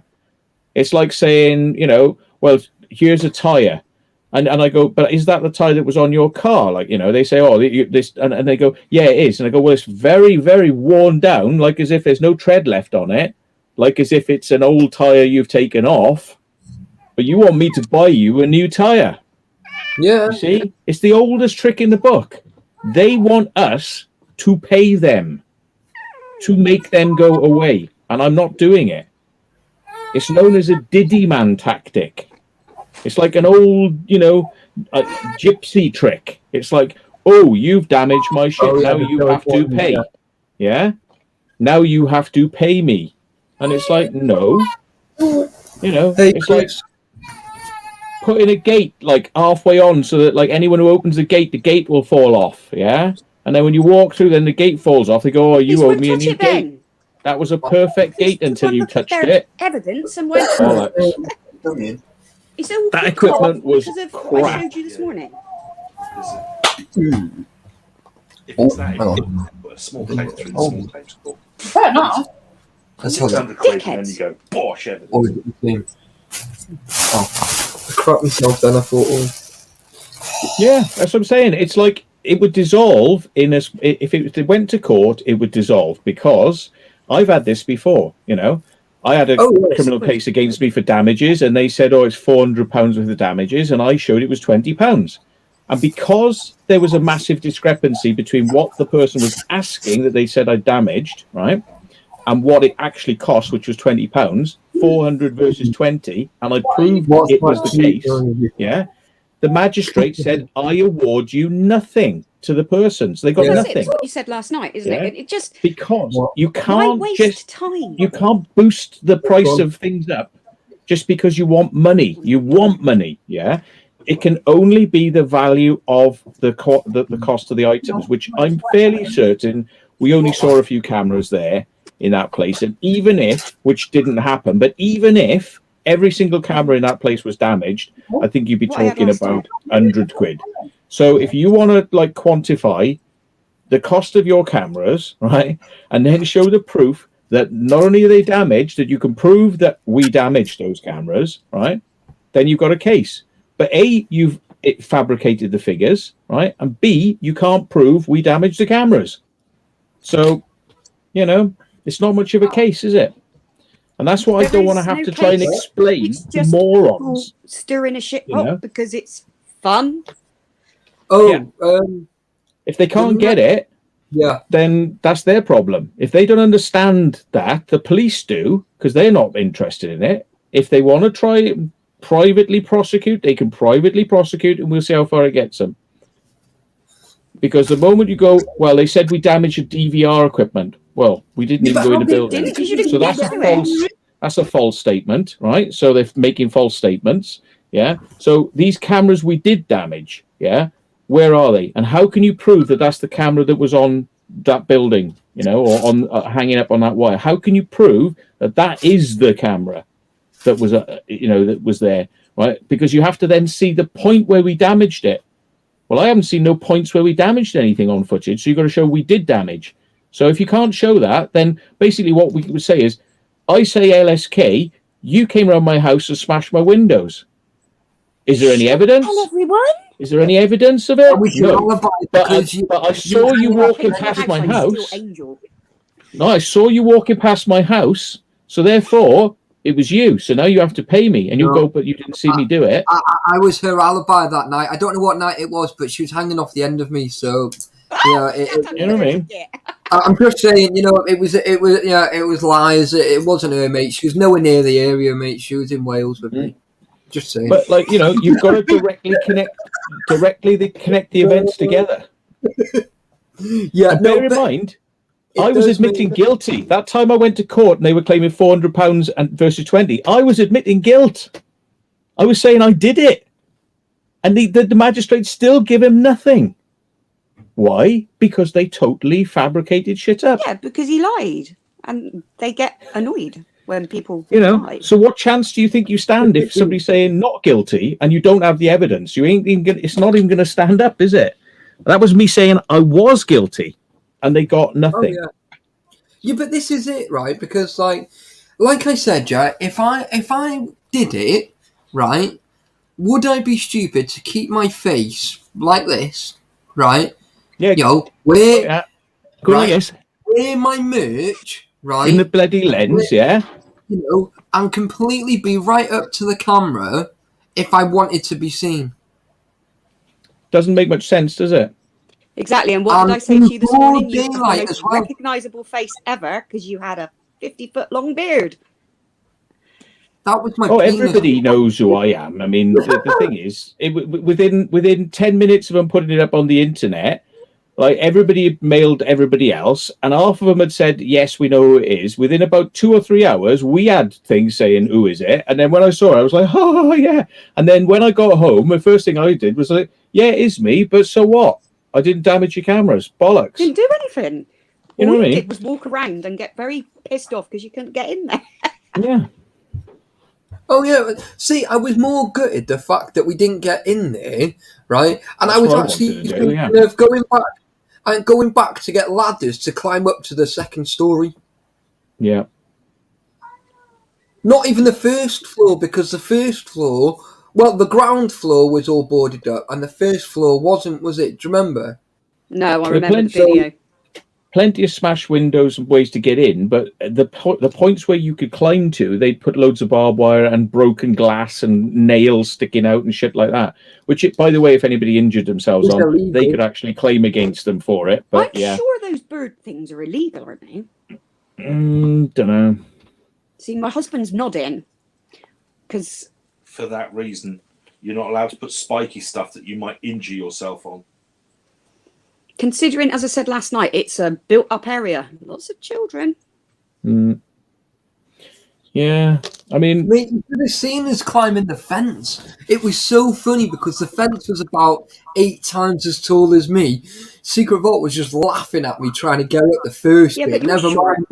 it's like saying well, here's a tire. And I go, but is that the tyre that was on your car? Like, they say, oh, this, and they go, yeah, it is. And I go, well, it's very, very worn down, like as if there's no tread left on it, like as if it's an old tyre you've taken off. But you want me to buy you a new tyre. Yeah. You see? It's the oldest trick in the book. They want us to pay them, to make them go away. And I'm not doing it. It's known as a Diddy man tactic. It's like an old, a gypsy trick. It's like, oh, you've damaged my shit. Now you have to pay. Yeah? Now you have to pay me. And it's like, no. It's like putting a gate like halfway on so that like anyone who opens the gate will fall off. Yeah? And then when you walk through, then the gate falls off. They go, oh, you owe me a new gate. That was a perfect gate until you touched it. Evidence and went. That equipment was what I showed you this morning. If it's that, put a small claim through the small claims court. Fair enough. That's how the quid, and then you go, bosh, evidence. I crap myself then, I thought, yeah, that's what I'm saying. It's like it would dissolve if it went to court, it would dissolve because I've had this before, I had a criminal case against me for damages, and they said, oh, it's £400 worth of damages, and I showed it was £20. And because there was a massive discrepancy between what the person was asking that they said I damaged, right, and what it actually cost, which was £20, 400 versus 20, and I proved it was the case, yeah, the magistrate said, I award you nothing to the person. So they got nothing. It's what you said last night, isn't it? It just because you can't time. You can't boost the price of things up just because you want money. You want money, yeah. It can only be the value of the cost of the items, which I'm fairly certain we only saw a few cameras there in that place, and even if, which didn't happen, but even if every single camera in that place was damaged, I think you'd be talking about 100 quid. So if you want to like quantify the cost of your cameras, right, and then show the proof that not only are they damaged, that you can prove that we damaged those cameras, right, then you've got a case. But A, you've fabricated the figures, right, and B, you can't prove we damaged the cameras. So, it's not much of a case, is it? And that's what I don't want to have to try and explain to morons. Stirring a shit pot because it's fun. If they can't get it, then that's their problem. If they don't understand that, the police do, because they're not interested in it. If they want to try and privately prosecute, they can privately prosecute, and we'll see how far it gets them. Because the moment you go, well, they said we damaged your DVR equipment. Well, we didn't even go in the building. So that's a false statement, right? So they're making false statements, yeah? So these cameras we did damage, yeah? Where are they? And how can you prove that that's the camera that was on that building, or on hanging up on that wire? How can you prove that that is the camera that was, that was there, right? Because you have to then see the point where we damaged it. Well, I haven't seen no points where we damaged anything on footage, so you've got to show we did damage. So if you can't show that, then basically what we would say is, I say LSK, you came around my house and smashed my windows. Is there any evidence? Hello, everyone. Is there any evidence of it? No. But I saw you walking past my house. No, I saw you walking past my house, so therefore it was you. So now you have to pay me, and you go, but you didn't see me do it. I was her alibi that night. I don't know what night it was, but she was hanging off the end of me. So you know what I mean. I'm just saying, it was lies. It wasn't her, mate. She was nowhere near the area, mate. She was in Wales with me. Just saying. But you've got to directly connect the events together. Yeah. And bear in mind, I was admitting guilty. That time I went to court and they were claiming £400 and versus 20. I was admitting guilt. I was saying I did it. And the magistrate still give him nothing. Why? Because they totally fabricated shit up. Yeah, because he lied. And they get annoyed when people lie. So what chance do you think you stand if somebody's saying not guilty and you don't have the evidence? You ain't even it's not even going to stand up, is it? That was me saying I was guilty. And they got nothing. Oh, yeah, but this is it, right? Because, like I said, Jack, if I did it, right, would I be stupid to keep my face like this, right? Yeah. Wear my merch, right? In the bloody lens, yeah. And completely be right up to the camera if I wanted to be seen. Doesn't make much sense, does it? Exactly. And what did I say to you this morning? You have the most recognisable face ever because you had a 50-foot long beard. That was my. Everybody knows who I am. I mean, the thing is, within 10 minutes of them putting it up on the internet, like everybody had mailed everybody else, and half of them had said, yes, we know who it is. Within about 2 or 3 hours, we had things saying, who is it? And then when I saw it, I was like, oh, yeah. And then when I got home, the first thing I did was like, yeah, it is me, but so what? I didn't damage your cameras. Bollocks. Didn't do anything. You know what I mean? All you did was walk around and get very pissed off because you couldn't get in there. Yeah. Oh, yeah. See, I was more gutted the fact that we didn't get in there, right? And That's I was what I actually wanted to do, thinking of going back to get ladders to climb up to the second story. Yeah. Not even the first floor, because the first floor, well, the ground floor was all boarded up, and the first floor wasn't, was it? Do you remember? No, I remember the video. Plenty of smashed windows and ways to get in, but the points where you could climb to, they'd put loads of barbed wire and broken glass and nails sticking out and shit like that. Which, by the way, if anybody injured themselves on, they could actually claim against them for it. But I'm sure those bird things are illegal, aren't they? Don't know. See, my husband's nodding because for that reason, you're not allowed to put spiky stuff that you might injure yourself on. Considering, as I said last night, it's a built-up area. Lots of children. Yeah, I mean... Mate, you could have seen us climbing the fence. It was so funny because the fence was about 8 times as tall as me. Secret Vault was just laughing at me trying to get up the first bit. Never mind.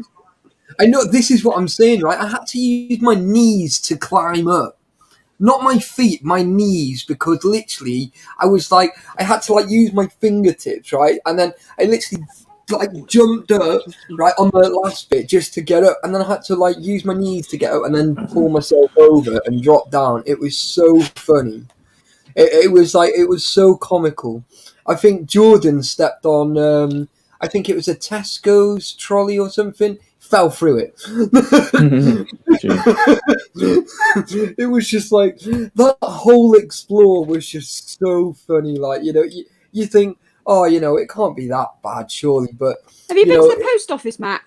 I know, this is what I'm saying, right? I had to use my knees to climb up. Not my feet, my knees, because literally I was like, I had to like use my fingertips, right? And then I literally like jumped up, right, on the last bit just to get up. And then I had to like use my knees to get up and then pull myself over and drop down. It was so funny. It was so comical. I think Jordan stepped on, I think it was a Tesco's trolley or something. Fell through it. It was just like that whole explore was just so funny. Like, you know, you think, oh, you know, it can't be that bad, surely. But have you been to the post office, Matt?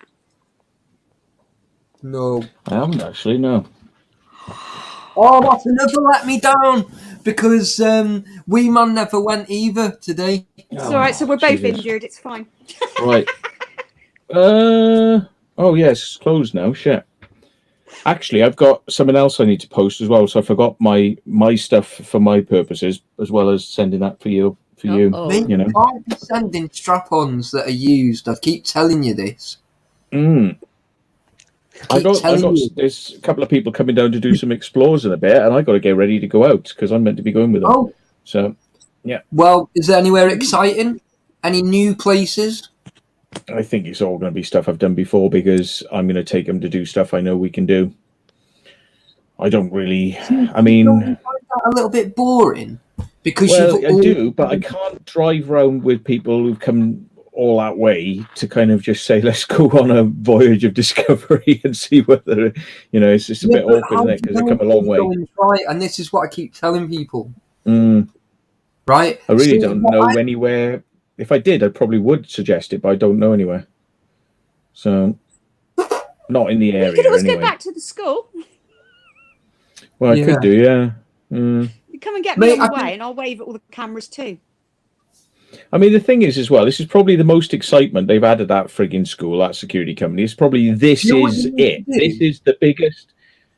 No, I haven't actually. No. Oh, that's another let me down because Wee Man never went either today. It's all right. So we're both injured. It's fine. Right. Oh, yes, it's closed now. Shit. Actually, I've got something else I need to post as well. So I forgot my stuff for my purposes, as well as sending that for you. You know, you can't be sending strap-ons that are used. I keep telling you this. I got there's a couple of people coming down to do some explores in a bit, and I got to get ready to go out because I'm meant to be going with them. Oh, so yeah. Well, is there anywhere exciting? Any new places? I think it's all going to be stuff I've done before because I'm going to take them to do stuff I know we can do. I don't really. I mean, don't you find that a little bit boring because I do, but I can't drive around with people who've come all that way to kind of just say, let's go on a voyage of discovery and see whether, you know, it's just a bit awkward, isn't it? Because they come a long way. Right, and this is what I keep telling people. Right? I really don't know anywhere. If I did, I probably would suggest it, but I don't know anywhere. So, not in the area. You could always anyway. go back to the school. Well, I could do, yeah. You come and get me on the way, and I'll wave at all the cameras too. I mean, the thing is, as well, this is probably the most excitement they've had at that frigging school, that security company. It's probably this is it. This is the biggest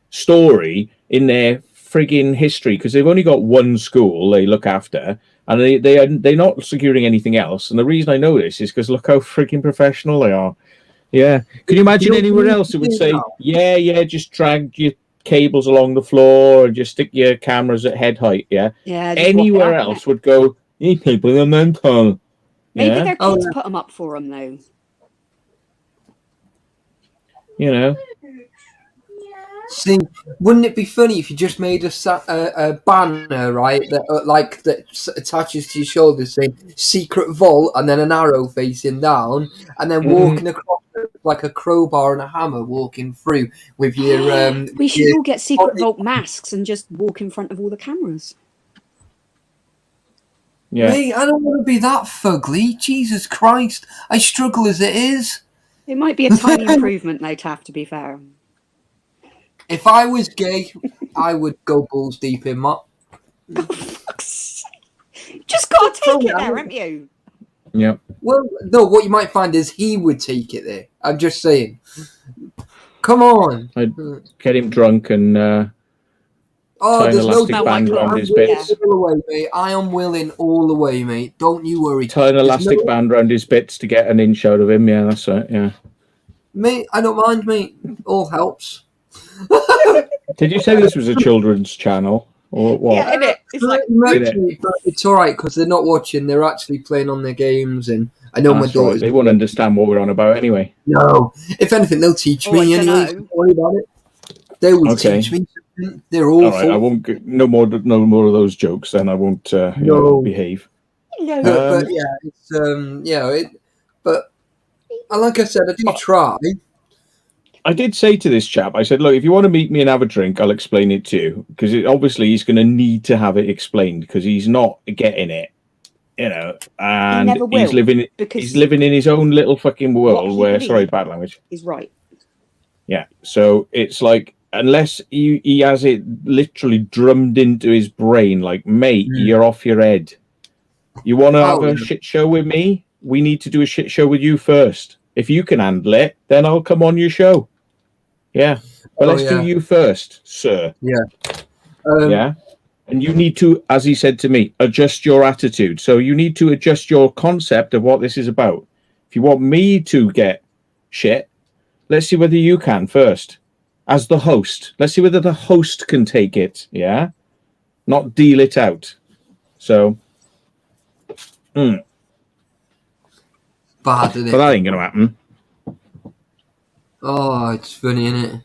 story in their frigging history because they've only got one school they look after. And they're not securing anything else. And the reason I know this is because look how freaking professional they are. Yeah. Can you imagine anywhere else who would say, yeah, just drag your cables along the floor and just stick your cameras at head height, yeah? Yeah. Anywhere else would go, you people are mental. Maybe their kids put them up for them, though. You know? See, wouldn't it be funny if you just made a banner, right, that attaches to your shoulder saying "Secret Vault" and then an arrow facing down, and then walking across like a crowbar and a hammer, walking through with your. We should all get Secret Vault masks and just walk in front of all the cameras. Yeah. Mate, I don't want to be that fugly. Jesus Christ, I struggle as it is. It might be a tiny improvement, though, Taff, to be fair. If I was gay, I would go balls deep in that. Just got to take it there, haven't you? Yeah. Well, no, what you might find is he would take it there. I'm just saying. Come on. I'd get him drunk and tie an elastic band around his bits. All the way, mate. I am willing all the way, mate. Don't you worry. Tie an elastic band around his bits to get an inch out of him. Yeah, that's right. Yeah. Mate, I don't mind, mate. All helps. Did you say this was a children's channel or what? Yeah, innit? It's like but it's all right because they're not watching. They're actually playing on their games, and I know my daughters. They won't understand what we're on about anyway. No, if anything, they'll teach me anyway. Don't worry about it. They will teach me. They're awful. All right, I won't get no more of those jokes. Then I won't behave. But yeah, it's but like I said, I do try. I did say to this chap, I said, look, if you want to meet me and have a drink, I'll explain it to you. Because obviously he's going to need to have it explained because he's not getting it, and he's living in his own little fucking world where, sorry, bad language. He's right. Yeah. So it's like, unless he has it literally drummed into his brain, like, mate, you're off your head. You want to have a shit show with me? We need to do a shit show with you first. If you can handle it, then I'll come on your show. Yeah, but let's do you first, sir. Yeah. And you need to, as he said to me, adjust your attitude. So you need to adjust your concept of what this is about. If you want me to get shit, let's see whether you can first. As the host, let's see whether the host can take it. Yeah, not deal it out. So, bad, isn't it? But that ain't gonna happen. Oh, it's funny, isn't it?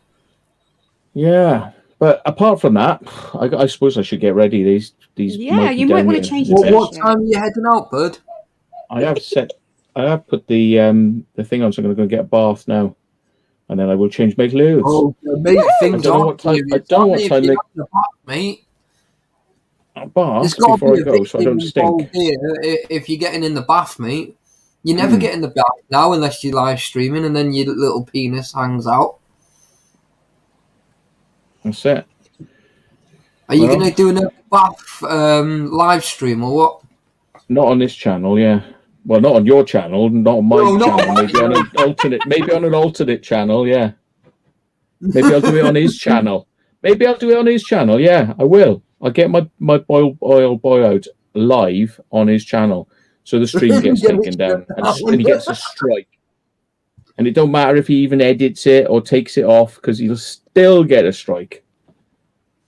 Yeah, but apart from that, I suppose I should get ready. These yeah, you might want to change the what time are you heading out, bud? I have put the thing on, so I'm going to go get a bath now, and then I will change my clothes. Oh, mate, things I don't know what time. Mate. A bath before I go, so I don't stink. If you're getting in the bath, mate, you never get in the bath now unless you're live streaming, and then your little penis hangs out. That's it. Are you going to do a bath live stream or what? Not on this channel, yeah. Well, not on your channel, not on my channel. Maybe on an alternate channel, yeah. Maybe I'll do it on his channel. Yeah, I will. I'll get my oil boy out live on his channel, so the stream gets taken down and he gets a strike. And it don't matter if he even edits it or takes it off, because he'll still get a strike.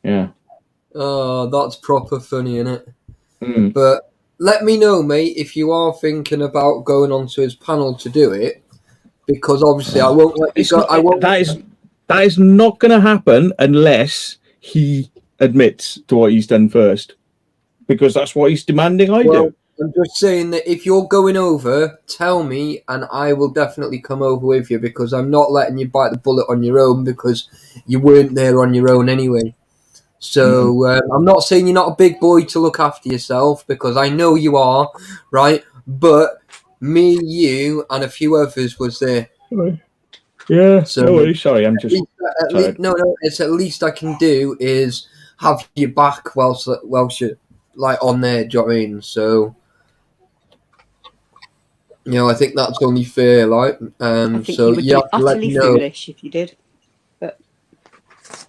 Yeah. Oh, that's proper funny, isn't it? But let me know, mate, if you are thinking about going onto his panel to do it, because obviously I won't let you go. That is not going to happen unless he admits to what he's done first, because that's what he's demanding I do. I'm just saying that if you're going over, tell me, and I will definitely come over with you, because I'm not letting you bite the bullet on your own, because you weren't there on your own anyway. So I'm not saying you're not a big boy to look after yourself, because I know you are, right? But me, you, and a few others was there. Yeah. So no worries. Sorry, I'm just. No. It's at least I can do is have you back whilst you're like on there. Do you know what I mean? So. I think that's only fair, like. I think you would be utterly foolish if you did. But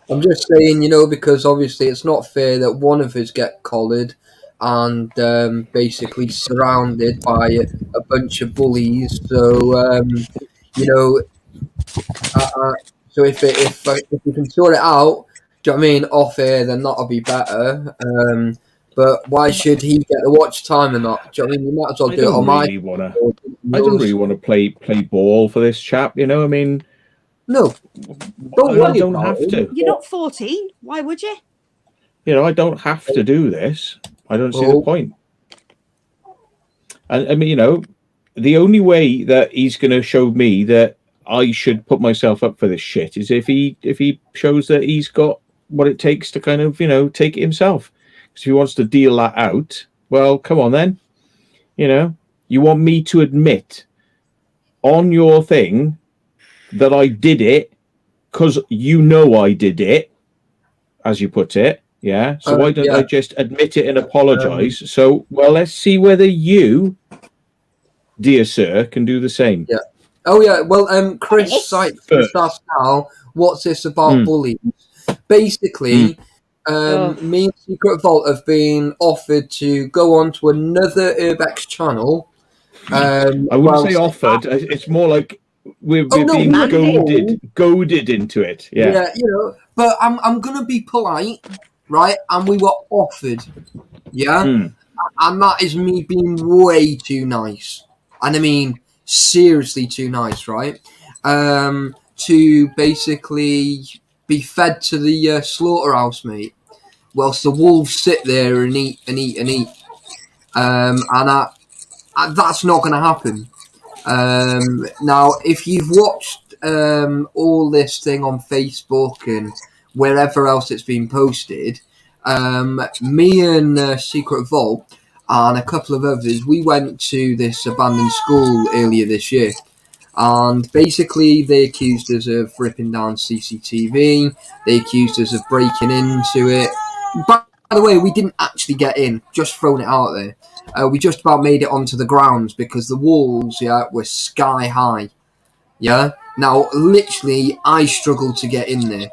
I'm just saying, because obviously it's not fair that one of us get collared and basically surrounded by a bunch of bullies. So, so if we can sort it out, do you know what I mean, off air, then that'll be better. But why should he get the watch time or not? Do you know what I mean? You might as well do it on my. I don't really want to play ball for this chap. I mean, No. I don't have to. You're not 14. Why would you? You know, I don't have to do this. I don't see the point. And I mean, you know, the only way that he's going to show me that I should put myself up for this shit is if he shows that he's got what it takes to kind of, you know, take it himself. Because if he wants to deal that out, well, come on then. You know, you want me to admit on your thing that I did it because you know I did it, as you put it. Yeah. So why don't I just admit it and apologize? So, well, let's see whether you, dear sir, can do the same. Yeah. Oh, yeah. Well, Chris Sykes asked now, what's this about bullying? Basically, me and Secret Vault have been offered to go on to another Urbex channel. I wouldn't say offered. It's more like we're being goaded into it. Yeah. Yeah, you know, but I'm going to be polite, right? And we were offered, yeah? And that is me being way too nice. And I mean, seriously too nice, right? To basically be fed to the slaughterhouse, mate, whilst the wolves sit there and eat and eat and eat. And that's not going to happen. Now, if you've watched all this thing on Facebook and wherever else it's been posted, me and Secret Vault and a couple of others, we went to this abandoned school earlier this year. And basically, they accused us of ripping down CCTV. They accused us of breaking into it. By the way, we didn't actually get in, just throwing it out there. We just about made it onto the grounds because the walls, were sky high. Yeah? Now, literally, I struggled to get in there.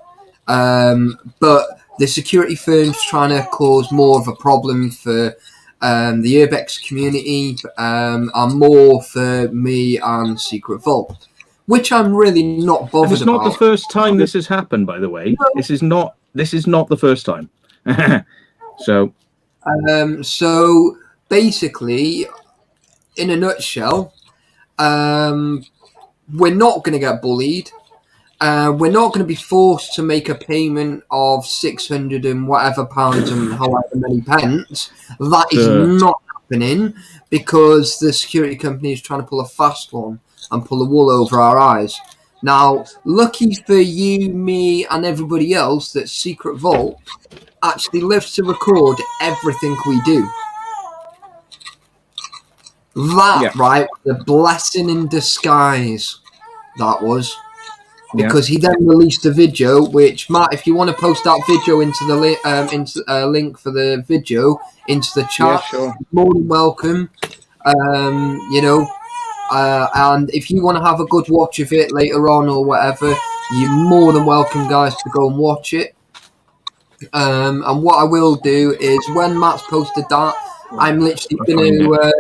But the security firm's trying to cause more of a problem for the Urbex community, and more for me and Secret Vault, which I'm really not bothered about. It's not the first time this has happened, by the way. No. This is not the first time. So basically, in a nutshell, we're not going to get bullied. We're not going to be forced to make a payment of 600 and whatever pounds and however many pence. That is not happening because the security company is trying to pull a fast one and pull the wool over our eyes. Now, lucky for you, me, and everybody else that Secret Vault actually lives to record everything we do. That, right, the blessing in disguise, that was. Because he then released a video, which Matt, if you want to post that video into the link for the video into the chat, you're more than welcome. You know, and if you want to have a good watch of it later on or whatever, you're more than welcome, guys, to go and watch it. And what I will do is when Matt's posted that, I'm literally going to.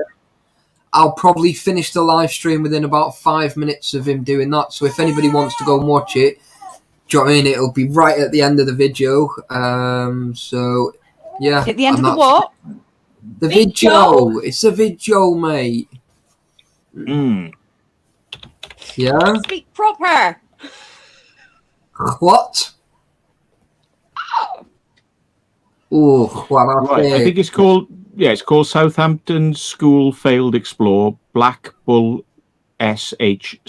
I'll probably finish the live stream within about 5 minutes of him doing that. So if anybody wants to go and watch it, do you know what I mean? It'll be right at the end of the video. So, yeah. At the end of the what? The video. It's a video, mate. Yeah? Speak proper. What? Oh, well, right. I think it's called... Yeah, it's called Southampton School Failed Explore Black Bull SH **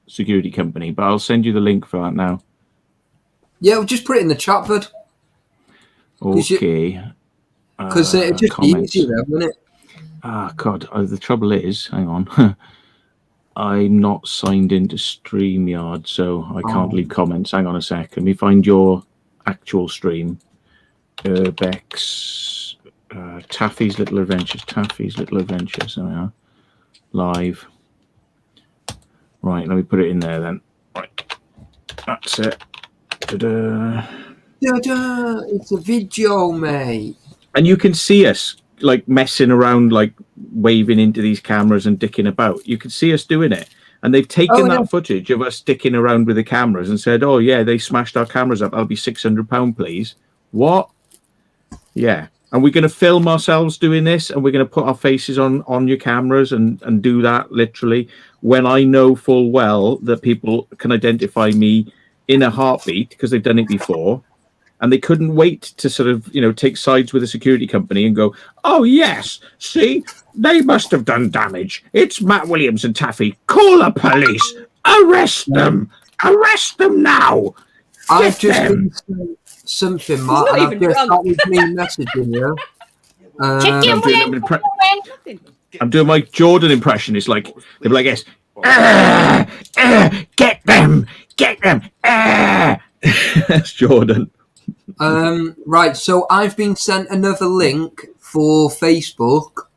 Security Company. But I'll send you the link for that now. Yeah, we'll just put it in the chat, bud. Okay. Because it'd just be easier, wouldn't it? Ah, God. The trouble is, hang on. I'm not signed into StreamYard, so I can't leave comments. Hang on a sec. Let me find your actual stream. Urbex... Taffy's Little Adventures. There we are. Live. Right, let me put it in there then. Right. That's it. Ta-da. Ta-da. It's a video, mate. And you can see us like messing around, like waving into these cameras and dicking about. You can see us doing it. And they've taken that footage of us dicking around with the cameras and said, oh, yeah, they smashed our cameras up. That'll be £600, please. What? Yeah. And we're going to film ourselves doing this, and we're going to put our faces on your cameras and do that literally when I know full well that people can identify me in a heartbeat because they've done it before. And they couldn't wait to sort of, take sides with a security company and go, oh, yes, see, they must have done damage. It's Matt Williams and Taffy. Call the police. Arrest them. Arrest them now. I've just been saying something, Matt, and I've just that was me messaging you. I'm doing my Jordan impression. It's like, they'll be like, yes. Get them. Get them. That's Jordan. Right, so I've been sent another link for Facebook.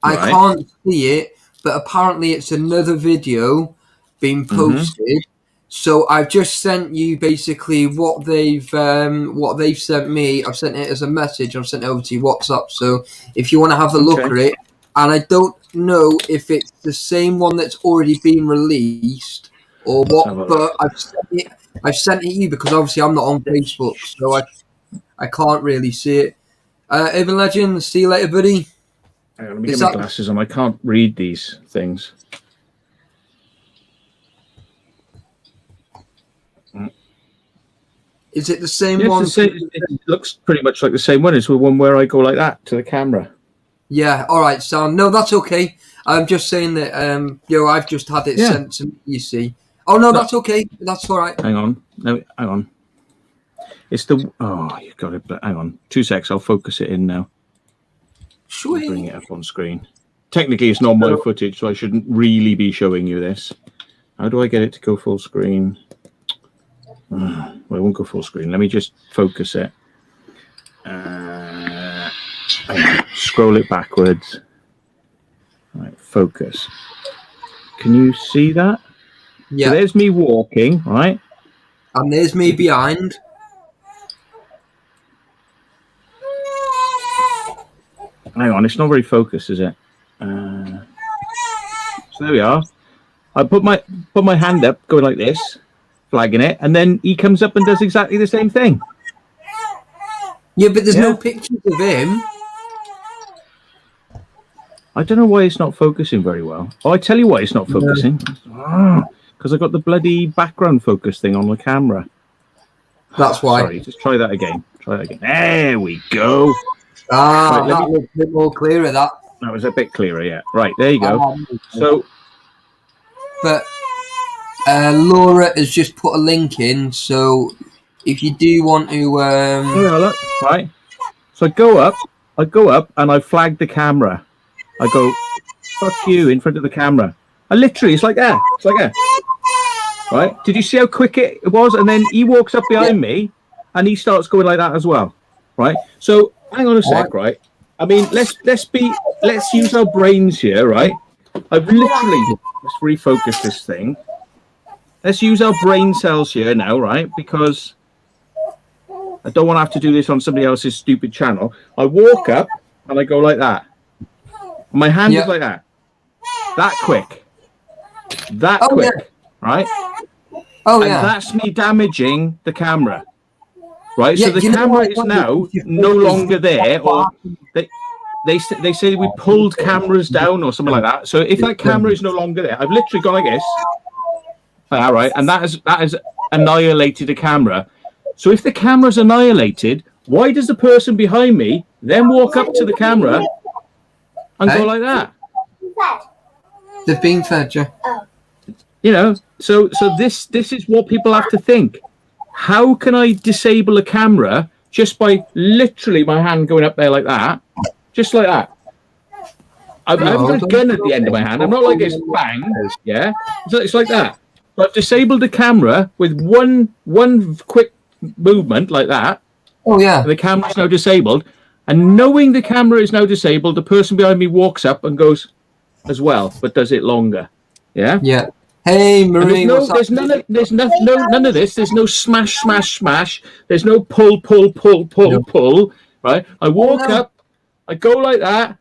I can't see it, but apparently it's another video being posted. So I've just sent you basically what they've sent me. I've sent it as a message. I've sent it over to your WhatsApp. So if you want to have a look at it, and I don't know if it's the same one that's already been released or what, but I've sent it to you because obviously I'm not on Facebook, so I can't really see it. Urban Legend, see you later, buddy. Hang on, let me get my glasses on. I can't read these things. Is it the same one? It looks pretty much like the same one. It's the one where I go like that to the camera. Yeah, all right, Sam. No, that's okay. I'm just saying that, I've just had it sent to me, you see. Oh, no, that's okay. That's all right. Hang on. No, hang on. It's the... Oh, you've got it. But hang on. 2 secs. I'll focus it in now. Sweet. Bring it up on screen. Technically, it's not my footage, so I shouldn't really be showing you this. How do I get it to go full screen? Well, it won't go full screen. Let me just focus it. Scroll it backwards. Right, focus. Can you see that? Yeah. So there's me walking, right? And there's me behind. Hang on, it's not very focused, is it? So there we are. I put my hand up, going like this, flagging it, and then he comes up and does exactly the same thing. Yeah, but there's no pictures of him. I don't know why it's not focusing very well. Oh, I tell you why it's not focusing. Because I got the bloody background focus thing on the camera. That's why. Sorry, just try that again. Try that again. There we go. Right, that was a bit more clearer, that. That was a bit clearer, yeah. Right, there you go. So... But Laura has just put a link in, so if you do want to... Yeah, look, right. So I go up and I flag the camera. I go, fuck you, in front of the camera. I literally, it's like that. It's like that. Right? Did you see how quick it was? And then he walks up behind me and he starts going like that as well. Right? So hang on a sec, right? I mean, let's use our brains here, right? I've literally, let's refocus this thing. Let's use our brain cells here now, right? Because I don't want to have to do this on somebody else's stupid channel. I walk up and I go like that. My hand is like that. That quick. That quick. Right? Oh, and that's me damaging the camera. Right? So the camera is now no longer there. Or they say we pulled cameras down or something like that. So if that camera is no longer there, I've literally gone like this. All right. And that has annihilated the camera. So if the camera's annihilated, why does the person behind me then walk up to the camera and go like that? They've been fed, yeah. You know, so this is what people have to think. How can I disable a camera just by literally my hand going up there like that? Just like that. I've got a gun at the end of my hand. I'm not like this, bang. Yeah, it's like that. But I've disabled the camera with one quick movement like that. Oh yeah. And the camera's now disabled. And knowing the camera is now disabled, the person behind me walks up and goes as well, but does it longer. Yeah. Yeah. Hey, Marie. There's none of this. There's no smash, smash, smash. There's no pull, pull, pull, pull, pull. Right. I walk up. I go like that.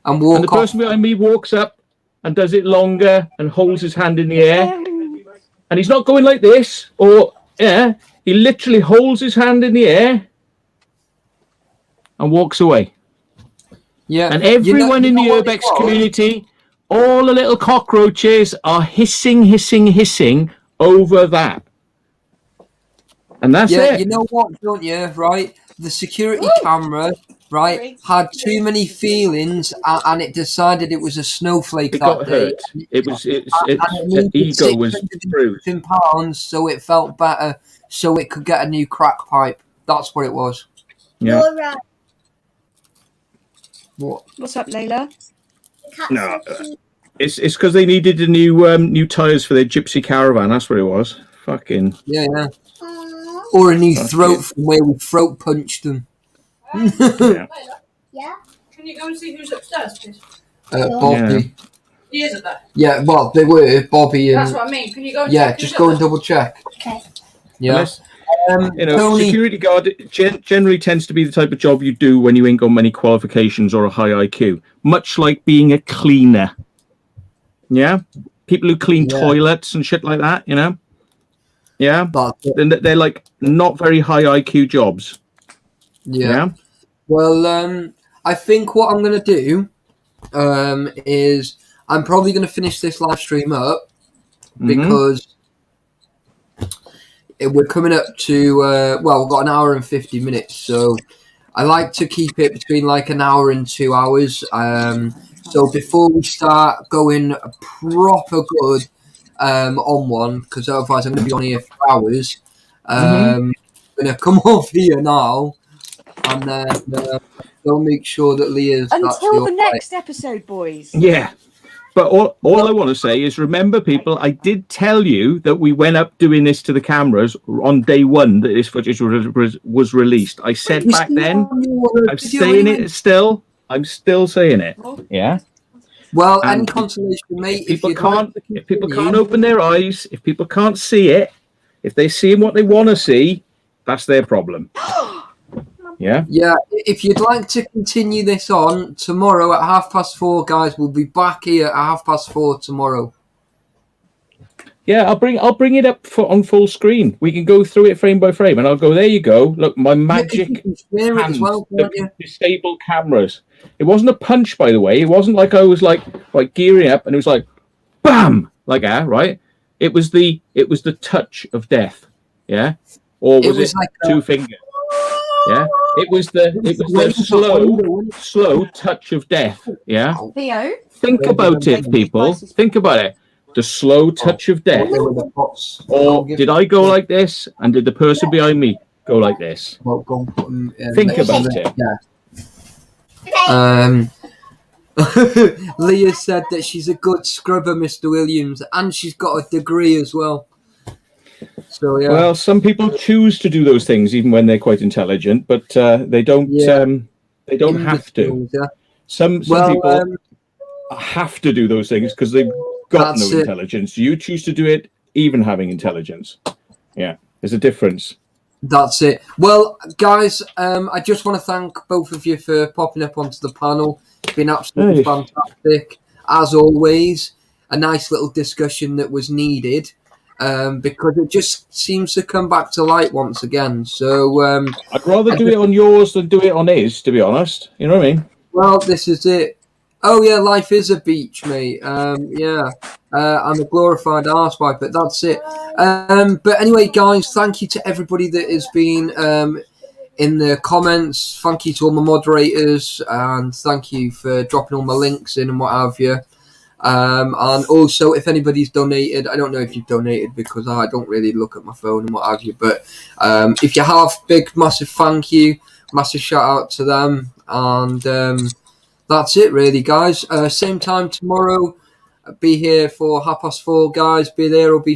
And the person behind me walks up and does it longer and holds his hand in the air. And he's not going like this, or he literally holds his hand in the air. and walks away. Yeah. And everyone in the Urbex community, all the little cockroaches are hissing over that. And that's it. You know what, don't you? Right, the security camera, right, had too many feelings, and it decided it was a snowflake It that got day. hurt. Its needed ego was bruised. £650, so it felt better, so it could get a new crack pipe. That's what it was. Yeah. What's up, Layla? No, it's because they needed a new tires for their gypsy caravan. That's what it was. Fucking yeah. Or a new throat from where we throat punched them. Yeah. Can you go and see who's upstairs, please? Bobby. He is up there. Yeah, well, they were Bobby and. That's what I mean. Can you go and check just go and double check. Okay. Yeah. Tony, security guard generally tends to be the type of job you do when you ain't got many qualifications or a high IQ. Much like being a cleaner. Yeah? People who clean toilets and shit like that, you know? Yeah? They're like not very high IQ jobs. Yeah. Well, I think what I'm going to do is I'm probably going to finish this live stream up because we're coming up to, we've got an hour and 50 minutes. So I like to keep it between like an hour and 2 hours. So before we start going proper good on one, because otherwise I'm going to be on here for hours, I'm going to come off here now and then go make sure that Leah's until the next episode, boys. Yeah. But all I want to say is, remember, people, I did tell you that we went up doing this to the cameras on day one that this footage was released. I said back then, I'm saying it still. I'm still saying it. Yeah. Well, any consolation, mate. If people can't open their eyes, if people can't see it, if they're seeing what they want to see, that's their problem. Yeah. Yeah. If you'd like to continue this on tomorrow at 4:30, guys, we'll be back here at 4:30 tomorrow. Yeah, I'll bring it up on full screen. We can go through it frame by frame, and I'll go. There you go. Look, my magic hands, disable cameras. It wasn't a punch, by the way. It wasn't like I was like gearing up, and it was like, bam, like that, right? It was the touch of death. Yeah, or was it like two fingers? Yeah, it was the slow touch of death. Yeah. Theo, think about it, people. Think about it. The slow touch of death. Or did I go like this, and did the person behind me go like this? Think about it. Leah said that she's a good scrubber, Mr. Williams, and she's got a degree as well. So yeah. Well, some people choose to do those things even when they're quite intelligent, but they don't. They don't have to. Some people have to do those things because they've got no intelligence. You choose to do it even having intelligence. Yeah, there's a difference. That's it. Well, guys, I just want to thank both of you for popping up onto the panel. It's been absolutely fantastic. As always, a nice little discussion that was needed. Because it just seems to come back to light once again. So I'd rather do it on yours than do it on his, to be honest. You know what I mean? Well, this is it. Oh yeah, life is a beach, mate. I'm a glorified arsewipe, but that's it. But anyway, guys, thank you to everybody that has been in the comments. Thank you to all my moderators, and thank you for dropping all my links in and what have you. And also, if anybody's donated, I don't know if you've donated because I don't really look at my phone and what have you, but if you have, big, massive thank you, massive shout out to them, and that's it really, guys. Same time tomorrow, be here for 4:30, guys, be there or be